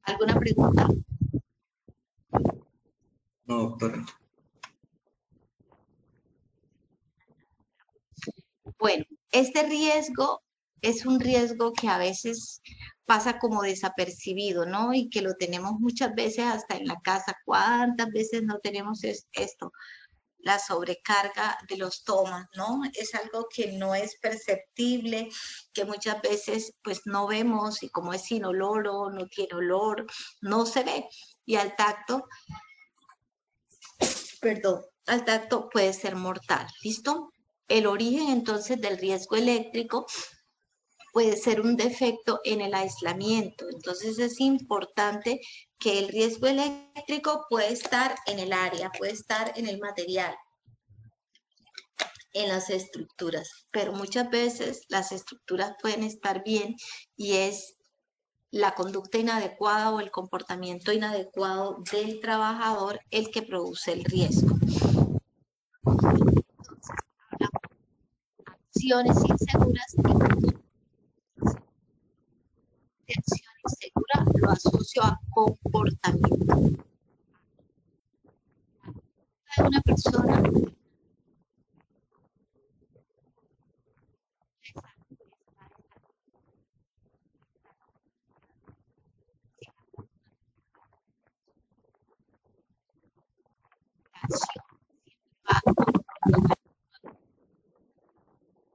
¿Alguna pregunta? No, doctora. Bueno, este riesgo es un riesgo que a veces pasa como desapercibido, ¿no? Y que lo tenemos muchas veces hasta en la casa. ¿Cuántas veces no tenemos esto? La sobrecarga de los tomas, ¿no? Es algo que no es perceptible, que muchas veces pues no vemos y como es inoloro, no tiene olor, no se ve. Y al tacto, al tacto puede ser mortal, ¿listo? El origen entonces del riesgo eléctrico puede ser un defecto en el aislamiento. Entonces es importante que el riesgo eléctrico puede estar en el área, puede estar en el material, en las estructuras, pero muchas veces las estructuras pueden estar bien y es la conducta inadecuada o el comportamiento inadecuado del trabajador el que produce el riesgo. Acciones inseguras de acción insegura lo asocio a comportamiento. De una persona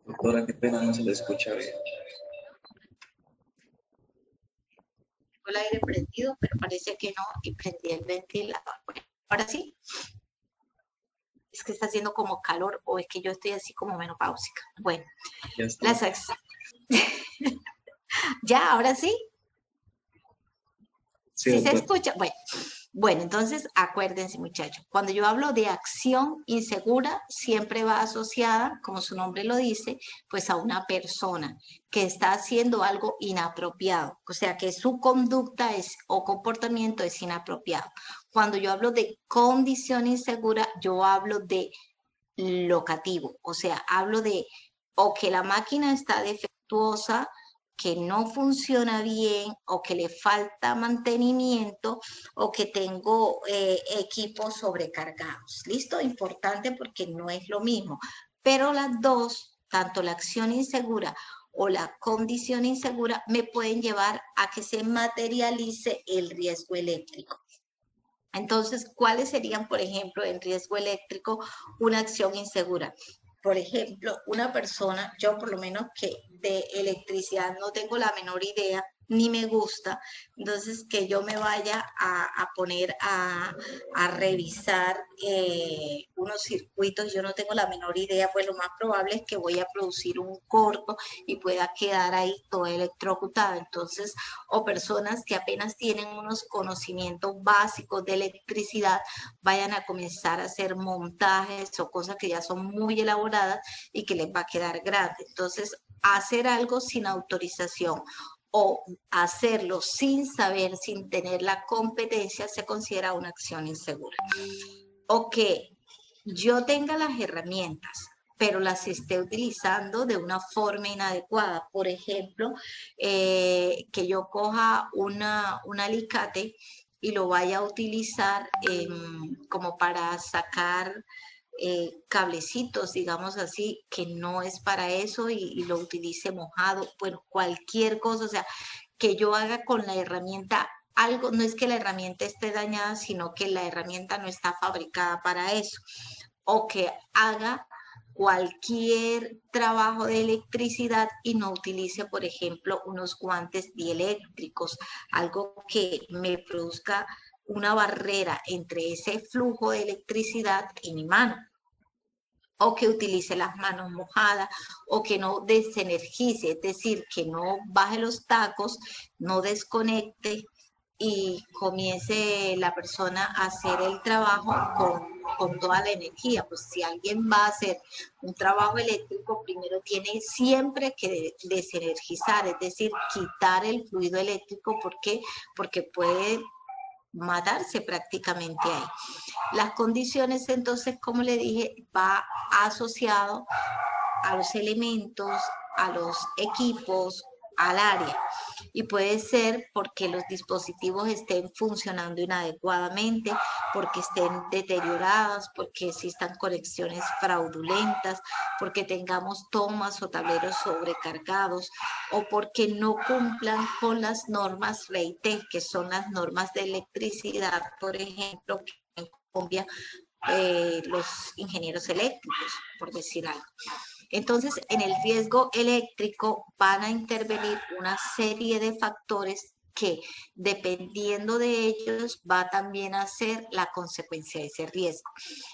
Doctora, qué pena, no se le escucha bien. tengo el aire prendido, pero parece que no, y prendí el ventilador. Bueno, ahora sí. Es que está haciendo como calor o es que yo estoy así como menopáusica. Bueno, Ya está. las ya, ahora sí. Sí, ¿Sí se doctora. escucha? Bueno, entonces acuérdense, muchachos, cuando yo hablo de acción insegura, siempre va asociada, como su nombre lo dice, pues a una persona que está haciendo algo inapropiado, o sea, que su conducta o comportamiento es inapropiado. Cuando yo hablo de condición insegura, yo hablo de locativo, o sea, hablo de o que la máquina está defectuosa, que no funciona bien o que le falta mantenimiento o que tengo equipos sobrecargados. ¿Listo? Importante porque no es lo mismo. Pero las dos, tanto la acción insegura o la condición insegura, me pueden llevar a que se materialice el riesgo eléctrico. Entonces, ¿cuáles serían, por ejemplo, en riesgo eléctrico una acción insegura? Por ejemplo, una persona, yo por lo menos que de electricidad no tengo la menor idea, ni me gusta, entonces que yo me vaya a poner a revisar unos circuitos, yo no tengo la menor idea, pues lo más probable es que voy a producir un corto y pueda quedar ahí toda electrocutada. Entonces, o personas que apenas tienen unos conocimientos básicos de electricidad vayan a comenzar a hacer montajes o cosas que ya son muy elaboradas y que les va a quedar grande. Entonces, hacer algo sin autorización o hacerlo sin saber, sin tener la competencia, se considera una acción insegura. O que yo tenga las herramientas, pero las esté utilizando de una forma inadecuada. Por ejemplo, que yo coja un alicate y lo vaya a utilizar como para sacar cablecitos, digamos así, que no es para eso y lo utilice mojado, bueno, cualquier cosa, o sea, que yo haga con la herramienta algo, no es que la herramienta esté dañada, sino que la herramienta no está fabricada para eso, o que haga cualquier trabajo de electricidad y no utilice, por ejemplo, unos guantes dieléctricos, algo que me produzca una barrera entre ese flujo de electricidad y mi mano, o que utilice las manos mojadas, o que no desenergice, es decir, que no baje los tacos, no desconecte y comience la persona a hacer el trabajo con toda la energía. Pues si alguien va a hacer un trabajo eléctrico, primero tiene siempre que desenergizar, es decir, quitar el fluido eléctrico. ¿Por qué? Porque puede matarse prácticamente ahí. Las condiciones, entonces, como le dije, va asociado a los elementos, a los equipos, al área. Y puede ser porque los dispositivos estén funcionando inadecuadamente, porque estén deteriorados, porque existan conexiones fraudulentas, porque tengamos tomas o tableros sobrecargados o porque no cumplan con las normas REITE, que son las normas de electricidad, por ejemplo, que en Colombia los ingenieros eléctricos, por decir algo. Entonces, en el riesgo eléctrico van a intervenir una serie de factores que, dependiendo de ellos, va también a ser la consecuencia de ese riesgo.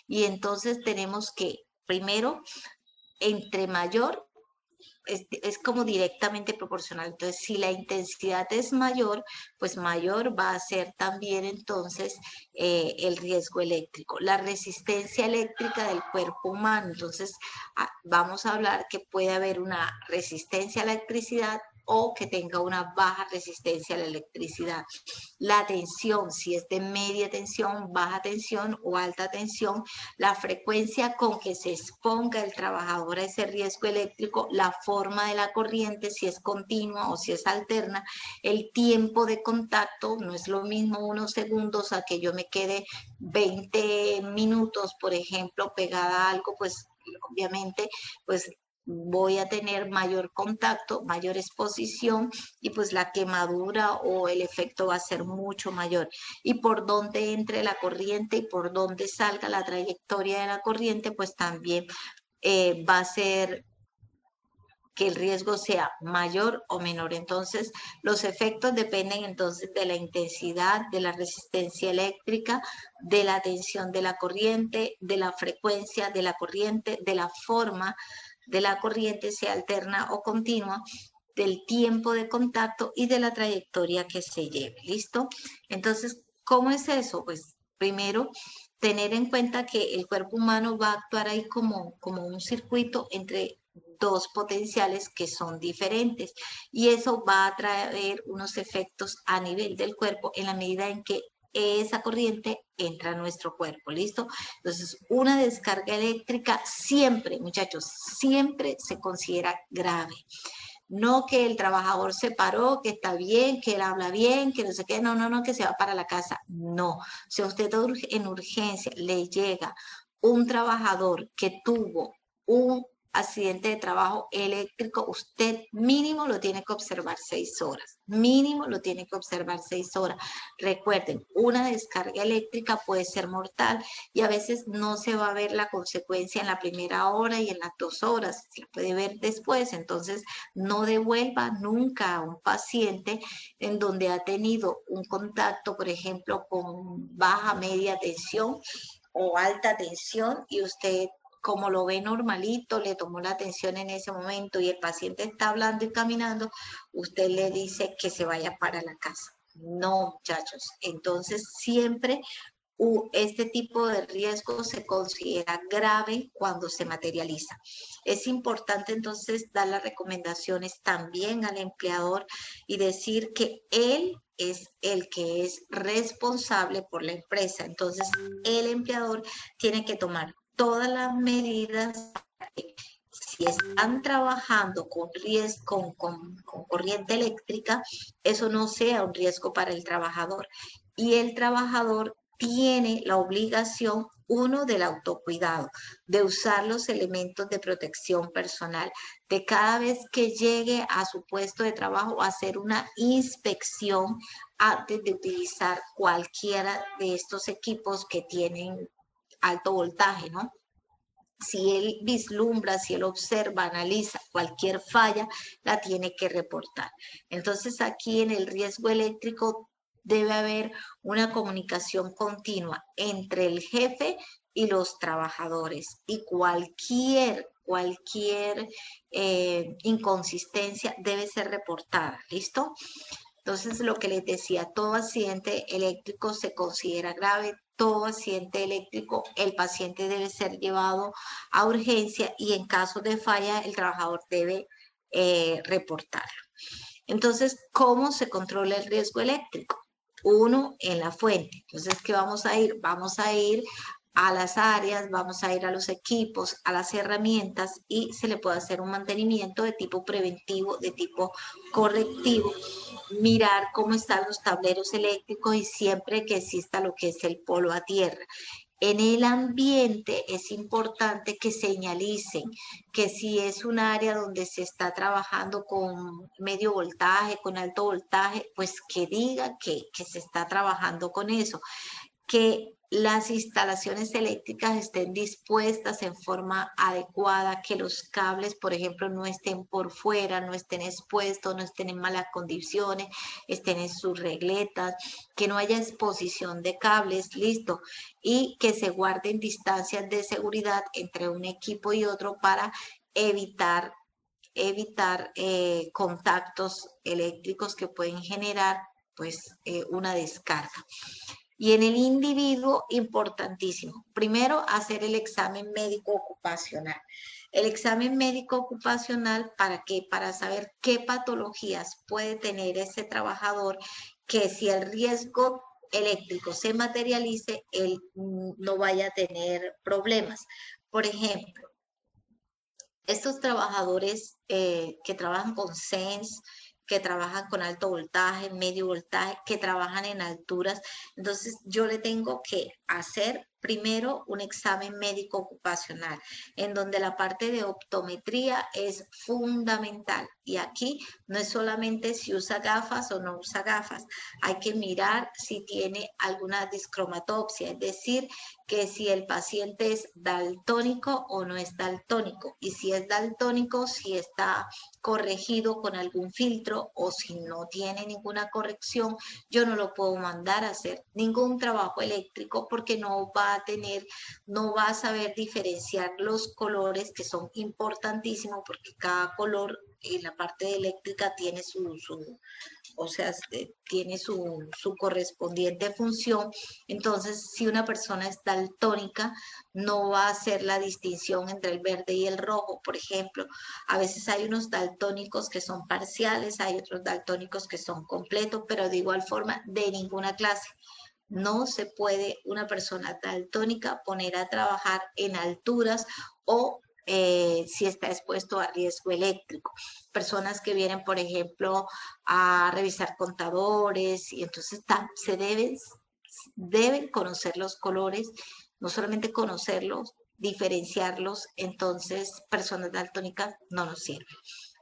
Y entonces tenemos que, primero, entre mayor, es como directamente proporcional. Entonces, si la intensidad es mayor, pues mayor va a ser también entonces el riesgo eléctrico. La resistencia eléctrica del cuerpo humano. Entonces, vamos a hablar que puede haber una resistencia a la electricidad o que tenga una baja resistencia a la electricidad. La tensión, si es de media tensión, baja tensión o alta tensión, la frecuencia con que se exponga el trabajador a ese riesgo eléctrico, la forma de la corriente, si es continua o si es alterna, el tiempo de contacto, no es lo mismo unos segundos a que yo me quede 20 minutos, por ejemplo, pegada a algo, pues obviamente, pues voy a tener mayor contacto, mayor exposición y pues la quemadura o el efecto va a ser mucho mayor. Y por donde entre la corriente y por donde salga la trayectoria de la corriente, pues también va a ser que el riesgo sea mayor o menor. Entonces, los efectos dependen entonces de la intensidad, de la resistencia eléctrica, de la tensión de la corriente, de la frecuencia de la corriente, de la forma de la corriente, sea alterna o continua, del tiempo de contacto y de la trayectoria que se lleve. ¿Listo? Entonces, ¿cómo es eso? Pues primero, tener en cuenta que el cuerpo humano va a actuar ahí como un circuito entre dos potenciales que son diferentes y eso va a traer unos efectos a nivel del cuerpo en la medida en que esa corriente entra a nuestro cuerpo, ¿listo? Entonces, una descarga eléctrica siempre, muchachos, siempre se considera grave. No que el trabajador se paró, que está bien, que él habla bien, que no sé qué, no, que se va para la casa. No, si a usted en urgencia le llega un trabajador que tuvo un accidente de trabajo eléctrico, usted mínimo lo tiene que observar 6 horas, mínimo lo tiene que observar 6 horas. Recuerden, una descarga eléctrica puede ser mortal y a veces no se va a ver la consecuencia en la primera hora y en las 2 horas, se puede ver después. Entonces, no devuelva nunca a un paciente en donde ha tenido un contacto, por ejemplo, con baja, media tensión o alta tensión y usted como lo ve normalito, le tomó la atención en ese momento y el paciente está hablando y caminando, usted le dice que se vaya para la casa. No, muchachos. Entonces, siempre este tipo de riesgo se considera grave cuando se materializa. Es importante entonces dar las recomendaciones también al empleador y decir que él es el que es responsable por la empresa. Entonces, el empleador tiene que tomar todas las medidas para que si están trabajando con riesgo, con corriente eléctrica, eso no sea un riesgo para el trabajador. Y el trabajador tiene la obligación, uno, del autocuidado, de usar los elementos de protección personal, de cada vez que llegue a su puesto de trabajo hacer una inspección antes de utilizar cualquiera de estos equipos que tienen alto voltaje, ¿no? Si él vislumbra, si él observa, analiza cualquier falla, la tiene que reportar. Entonces aquí en el riesgo eléctrico debe haber una comunicación continua entre el jefe y los trabajadores y cualquier inconsistencia debe ser reportada, ¿listo? Entonces, lo que les decía, todo accidente eléctrico se considera grave, todo accidente eléctrico, el paciente debe ser llevado a urgencia y en caso de falla, el trabajador debe reportarlo. Entonces, ¿cómo se controla el riesgo eléctrico? Uno, en la fuente. Entonces, ¿qué vamos a ir? Vamos a ir a las áreas, vamos a ir a los equipos, a las herramientas y se le puede hacer un mantenimiento de tipo preventivo, de tipo correctivo, mirar cómo están los tableros eléctricos y siempre que exista lo que es el polo a tierra. En el ambiente es importante que señalicen que si es un área donde se está trabajando con medio voltaje, con alto voltaje, pues que diga que se está trabajando con eso, que las instalaciones eléctricas estén dispuestas en forma adecuada, que los cables, por ejemplo, no estén por fuera, no estén expuestos, no estén en malas condiciones, estén en sus regletas, que no haya exposición de cables, listo, y que se guarden distancias de seguridad entre un equipo y otro para evitar contactos eléctricos que pueden generar pues una descarga. Y en el individuo, importantísimo, primero hacer el examen médico ocupacional. El examen médico ocupacional, ¿para qué? Para saber qué patologías puede tener ese trabajador, que si el riesgo eléctrico se materialice, él no vaya a tener problemas. Por ejemplo, estos trabajadores que trabajan con SENS, que trabajan con alto voltaje, medio voltaje, que trabajan en alturas, entonces yo le tengo que hacer primero un examen médico ocupacional, en donde la parte de optometría es fundamental. Y aquí no es solamente si usa gafas o no usa gafas, hay que mirar si tiene alguna discromatopsia, es decir, que si el paciente es daltónico o no es daltónico, y si es daltónico, si está corregido con algún filtro, o si no tiene ninguna corrección, yo no lo puedo mandar a hacer ningún trabajo eléctrico, porque no va a saber diferenciar los colores, que son importantísimos, porque cada color en la parte eléctrica tiene o sea, tiene su correspondiente función. Entonces, si una persona es daltónica, no va a hacer la distinción entre el verde y el rojo, por ejemplo. A veces hay unos daltónicos que son parciales, hay otros daltónicos que son completos, pero de igual forma, de ninguna clase. No se puede una persona daltónica poner a trabajar en alturas o si está expuesto a riesgo eléctrico. Personas que vienen, por ejemplo, a revisar contadores, y entonces deben conocer los colores, no solamente conocerlos, diferenciarlos. Entonces personas daltónicas no nos sirven.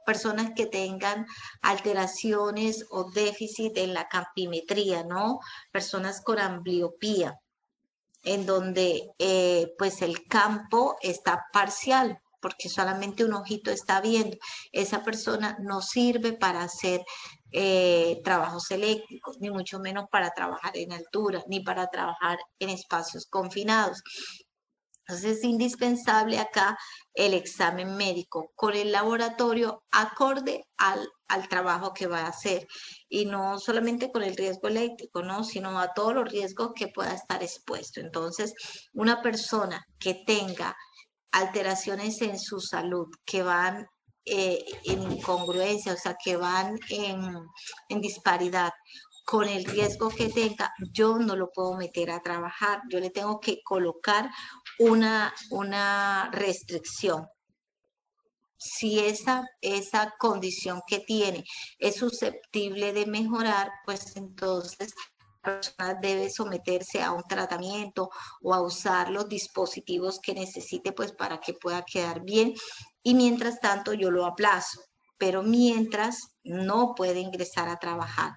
Personas que tengan alteraciones o déficit en la campimetría, ¿no? Personas con ambliopía, en donde pues el campo está parcial, porque solamente un ojito está viendo. Esa persona no sirve para hacer trabajos eléctricos, ni mucho menos para trabajar en altura, ni para trabajar en espacios confinados. Entonces es indispensable acá el examen médico con el laboratorio acorde al trabajo que va a hacer, y no solamente con el riesgo eléctrico, ¿no? Sino a todos los riesgos que pueda estar expuesto. Entonces, una persona que tenga alteraciones en su salud que van en incongruencia, o sea, que van en disparidad con el riesgo que tenga, yo no lo puedo meter a trabajar, yo le tengo que colocar una restricción. Si esa condición que tiene es susceptible de mejorar, pues entonces la persona debe someterse a un tratamiento o a usar los dispositivos que necesite, pues para que pueda quedar bien. Y mientras tanto yo lo aplazo, pero mientras no puede ingresar a trabajar.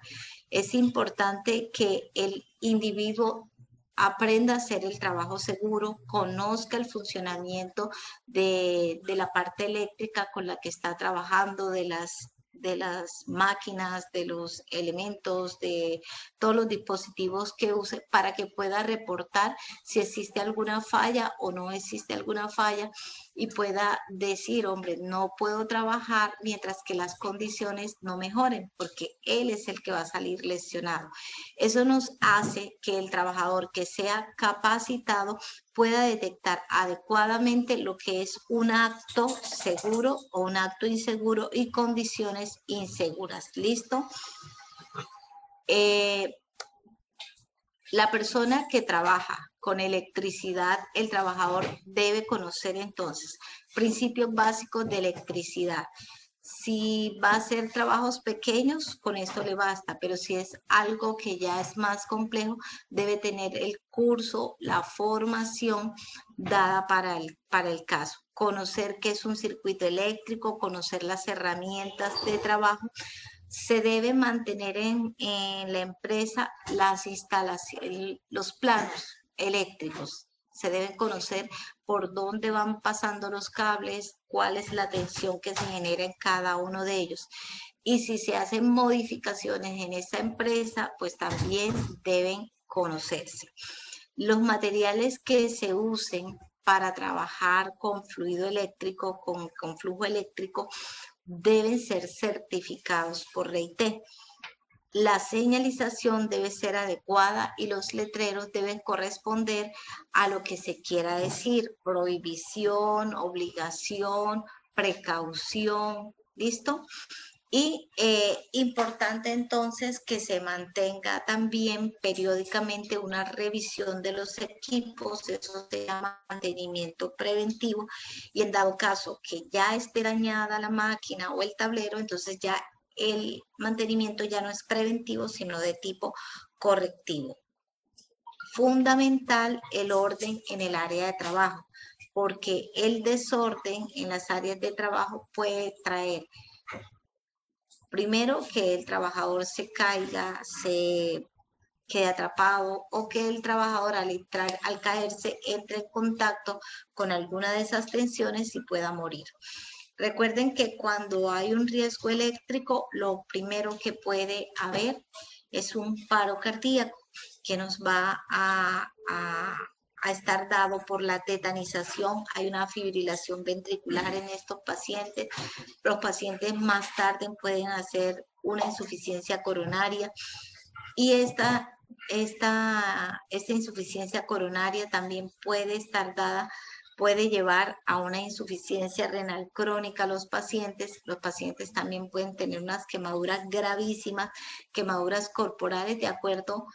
Es importante que el individuo aprenda a hacer el trabajo seguro, conozca el funcionamiento de la parte eléctrica con la que está trabajando, de las máquinas, de los elementos, de todos los dispositivos que use, para que pueda reportar si existe alguna falla o no existe alguna falla, y pueda decir, hombre, no puedo trabajar mientras que las condiciones no mejoren, porque él es el que va a salir lesionado. Eso nos hace que el trabajador que sea capacitado pueda detectar adecuadamente lo que es un acto seguro o un acto inseguro y condiciones inseguras. ¿Listo? La persona que trabaja con electricidad, el trabajador debe conocer entonces principios básicos de electricidad. Si va a hacer trabajos pequeños, con esto le basta, pero si es algo que ya es más complejo, debe tener el curso, la formación dada para el caso. Conocer qué es un circuito eléctrico, conocer las herramientas de trabajo. Se debe mantener en la empresa las instalaciones, los planos eléctricos. Se deben conocer por dónde van pasando los cables, cuál es la tensión que se genera en cada uno de ellos. Y si se hacen modificaciones en esa empresa, pues también deben conocerse. Los materiales que se usen para trabajar con fluido eléctrico, con flujo eléctrico, deben ser certificados por REITE. La señalización debe ser adecuada y los letreros deben corresponder a lo que se quiera decir. Prohibición, obligación, precaución, ¿listo? Y importante entonces que se mantenga también periódicamente una revisión de los equipos, eso se llama mantenimiento preventivo, y en dado caso que ya esté dañada la máquina o el tablero, entonces ya el mantenimiento ya no es preventivo, sino de tipo correctivo. Fundamental el orden en el área de trabajo, porque el desorden en las áreas de trabajo puede traer primero que el trabajador se caiga, se quede atrapado o que el trabajador al caerse entre en contacto con alguna de esas tensiones y pueda morir. Recuerden que cuando hay un riesgo eléctrico, lo primero que puede haber es un paro cardíaco que nos va a estar dado por la tetanización. Hay una fibrilación ventricular en estos pacientes. Los pacientes más tarde pueden hacer una insuficiencia coronaria y esta insuficiencia coronaria también puede estar dada, puede llevar a una insuficiencia renal crónica a los pacientes. Los pacientes también pueden tener unas quemaduras gravísimas, quemaduras corporales de acuerdo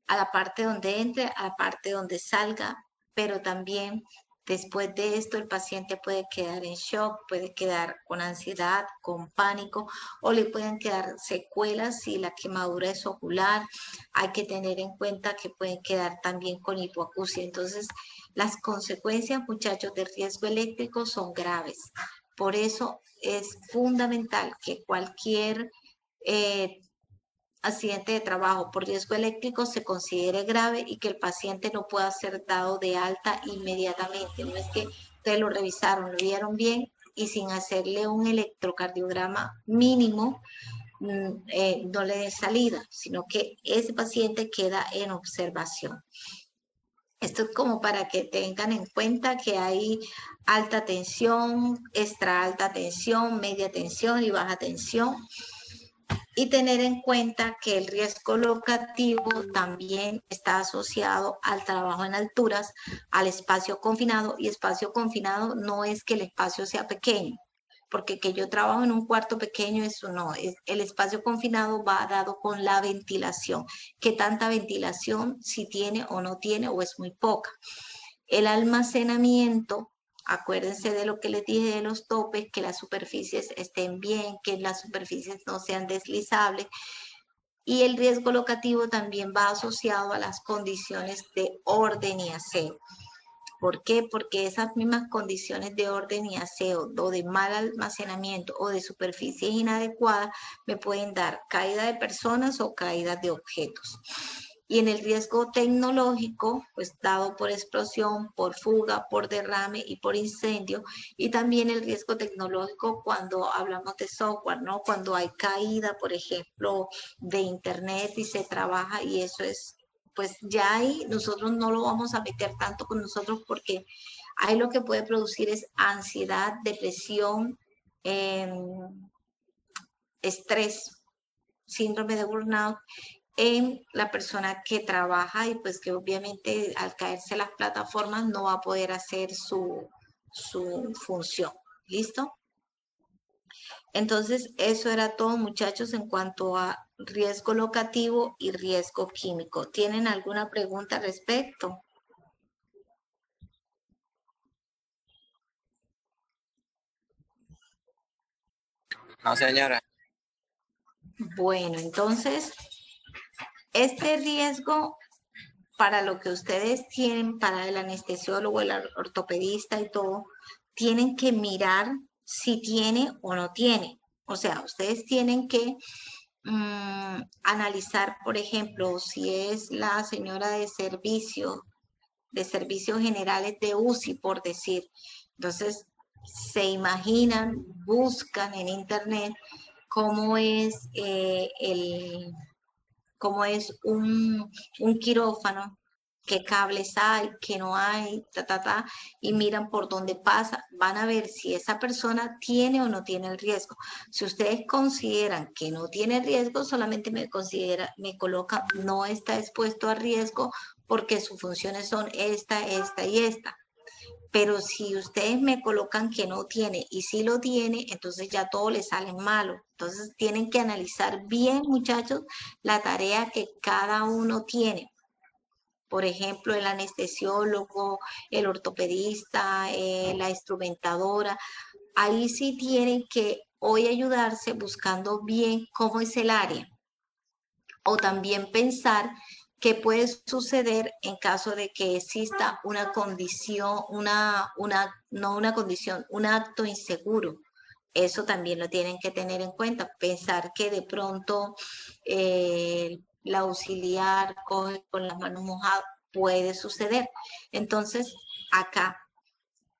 a la parte donde entre, a la parte donde salga, pero también después de esto el paciente puede quedar en shock, puede quedar con ansiedad, con pánico, o le pueden quedar secuelas si la quemadura es ocular. Hay que tener en cuenta que pueden quedar también con hipoacusia. Entonces, las consecuencias, muchachos, del riesgo eléctrico son graves. Por eso es fundamental que cualquier accidente de trabajo por riesgo eléctrico se considere grave y que el paciente no pueda ser dado de alta inmediatamente. No es que ustedes lo revisaron, lo vieron bien y sin hacerle un electrocardiograma mínimo no le dé salida, sino que ese paciente queda en observación. Esto es como para que tengan en cuenta que hay alta tensión, extra alta tensión, media tensión y baja tensión. Y tener en cuenta que el riesgo locativo también está asociado al trabajo en alturas, al espacio confinado, y espacio confinado no es que el espacio sea pequeño, porque que yo trabajo en un cuarto pequeño, eso no, el espacio confinado va dado con la ventilación, qué tanta ventilación, si tiene o no tiene, o es muy poca. El almacenamiento, acuérdense de lo que les dije de los topes, que las superficies estén bien, que las superficies no sean deslizables. Y el riesgo locativo también va asociado a las condiciones de orden y aseo. ¿Por qué? Porque esas mismas condiciones de orden y aseo o de mal almacenamiento o de superficies inadecuadas me pueden dar caída de personas o caídas de objetos. Y en el riesgo tecnológico, pues dado por explosión, por fuga, por derrame y por incendio, y también el riesgo tecnológico cuando hablamos de software, ¿no? Cuando hay caída, por ejemplo, de internet y se trabaja y eso es, pues ya ahí nosotros no lo vamos a meter tanto con nosotros porque ahí lo que puede producir es ansiedad, depresión, estrés, síndrome de burnout en la persona que trabaja y pues que obviamente al caerse las plataformas no va a poder hacer su función. ¿Listo? Entonces, eso era todo, muchachos, en cuanto a riesgo locativo y riesgo químico. ¿Tienen alguna pregunta al respecto? No, señora. Bueno, entonces, este riesgo para lo que ustedes tienen, para el anestesiólogo, el ortopedista y todo, tienen que mirar si tiene o no tiene. O sea, ustedes tienen que analizar, por ejemplo, si es la señora de servicios generales de UCI, por decir. Entonces, se imaginan, buscan en internet cómo es cómo es un quirófano qué cables hay, qué no hay, y miran por dónde pasa, van a ver si esa persona tiene o no tiene el riesgo. Si ustedes consideran que no tiene riesgo, solamente me colocan no está expuesto a riesgo porque sus funciones son esta, esta y esta. Pero si ustedes me colocan que no tiene y sí lo tiene, entonces ya todo le sale malo. Entonces tienen que analizar bien, muchachos, la tarea que cada uno tiene. Por ejemplo, el anestesiólogo, el ortopedista, la instrumentadora. Ahí sí tienen que hoy ayudarse buscando bien cómo es el área. O también pensar qué puede suceder en caso de que exista una condición, no una condición, un acto inseguro. Eso también lo tienen que tener en cuenta. Pensar que de pronto la auxiliar coge con las manos mojadas, puede suceder. Entonces, acá,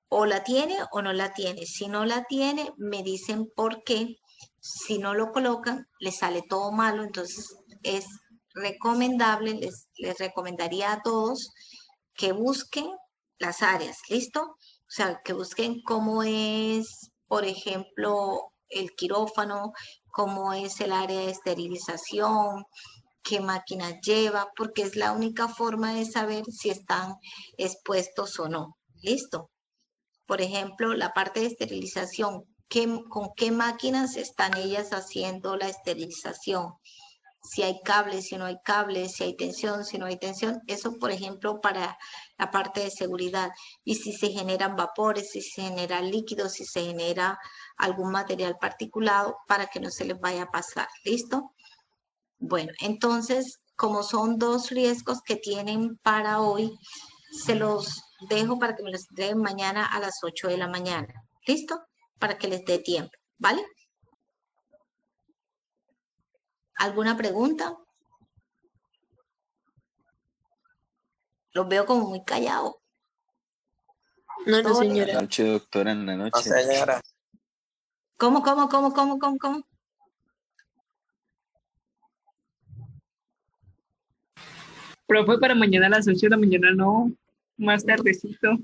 o la tiene o no la tiene. Si no la tiene, me dicen por qué. Si no lo colocan, le sale todo malo. Entonces, es recomendable, les recomendaría a todos que busquen las áreas, ¿listo? O sea, que busquen cómo es, por ejemplo, el quirófano, cómo es el área de esterilización, qué máquinas lleva, porque es la única forma de saber si están expuestos o no. ¿Listo? Por ejemplo, la parte de esterilización, ¿con qué máquinas están ellas haciendo la esterilización? Si hay cables, si no hay cables, si hay tensión, si no hay tensión. Eso, por ejemplo, para la parte de seguridad. Y si se generan vapores, si se generan líquidos, si se genera algún material particulado para que no se les vaya a pasar. ¿Listo? Bueno, entonces, como son 2 riesgos que tienen para hoy, se los dejo para que me los entreguen mañana a las 8 de la mañana. ¿Listo? Para que les dé tiempo, ¿vale? ¿Alguna pregunta? Los veo como muy callados. No, Todo- señora. Buenas noches, doctora, en la No, noche. señora. ¿Cómo? Profe, para mañana a las 8 de la mañana no, más tardecito.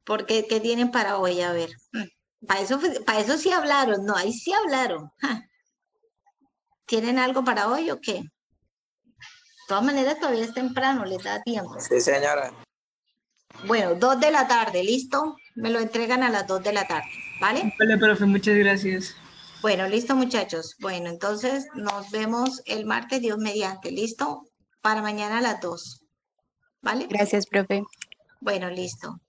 ¿Por qué? ¿Qué tienen para hoy? A ver. Para eso sí hablaron. No, ahí sí hablaron. ¿Tienen algo para hoy o qué? De todas maneras, todavía es temprano, les da tiempo. Sí, señora. Bueno, 2 de la tarde, ¿listo? Me lo entregan a las 2 de la tarde, ¿vale? Vale, profe, muchas gracias. Bueno, listo, muchachos. Bueno, entonces nos vemos el martes, Dios mediante, ¿listo? Para mañana a las 2, ¿vale? Gracias, profe. Bueno, listo.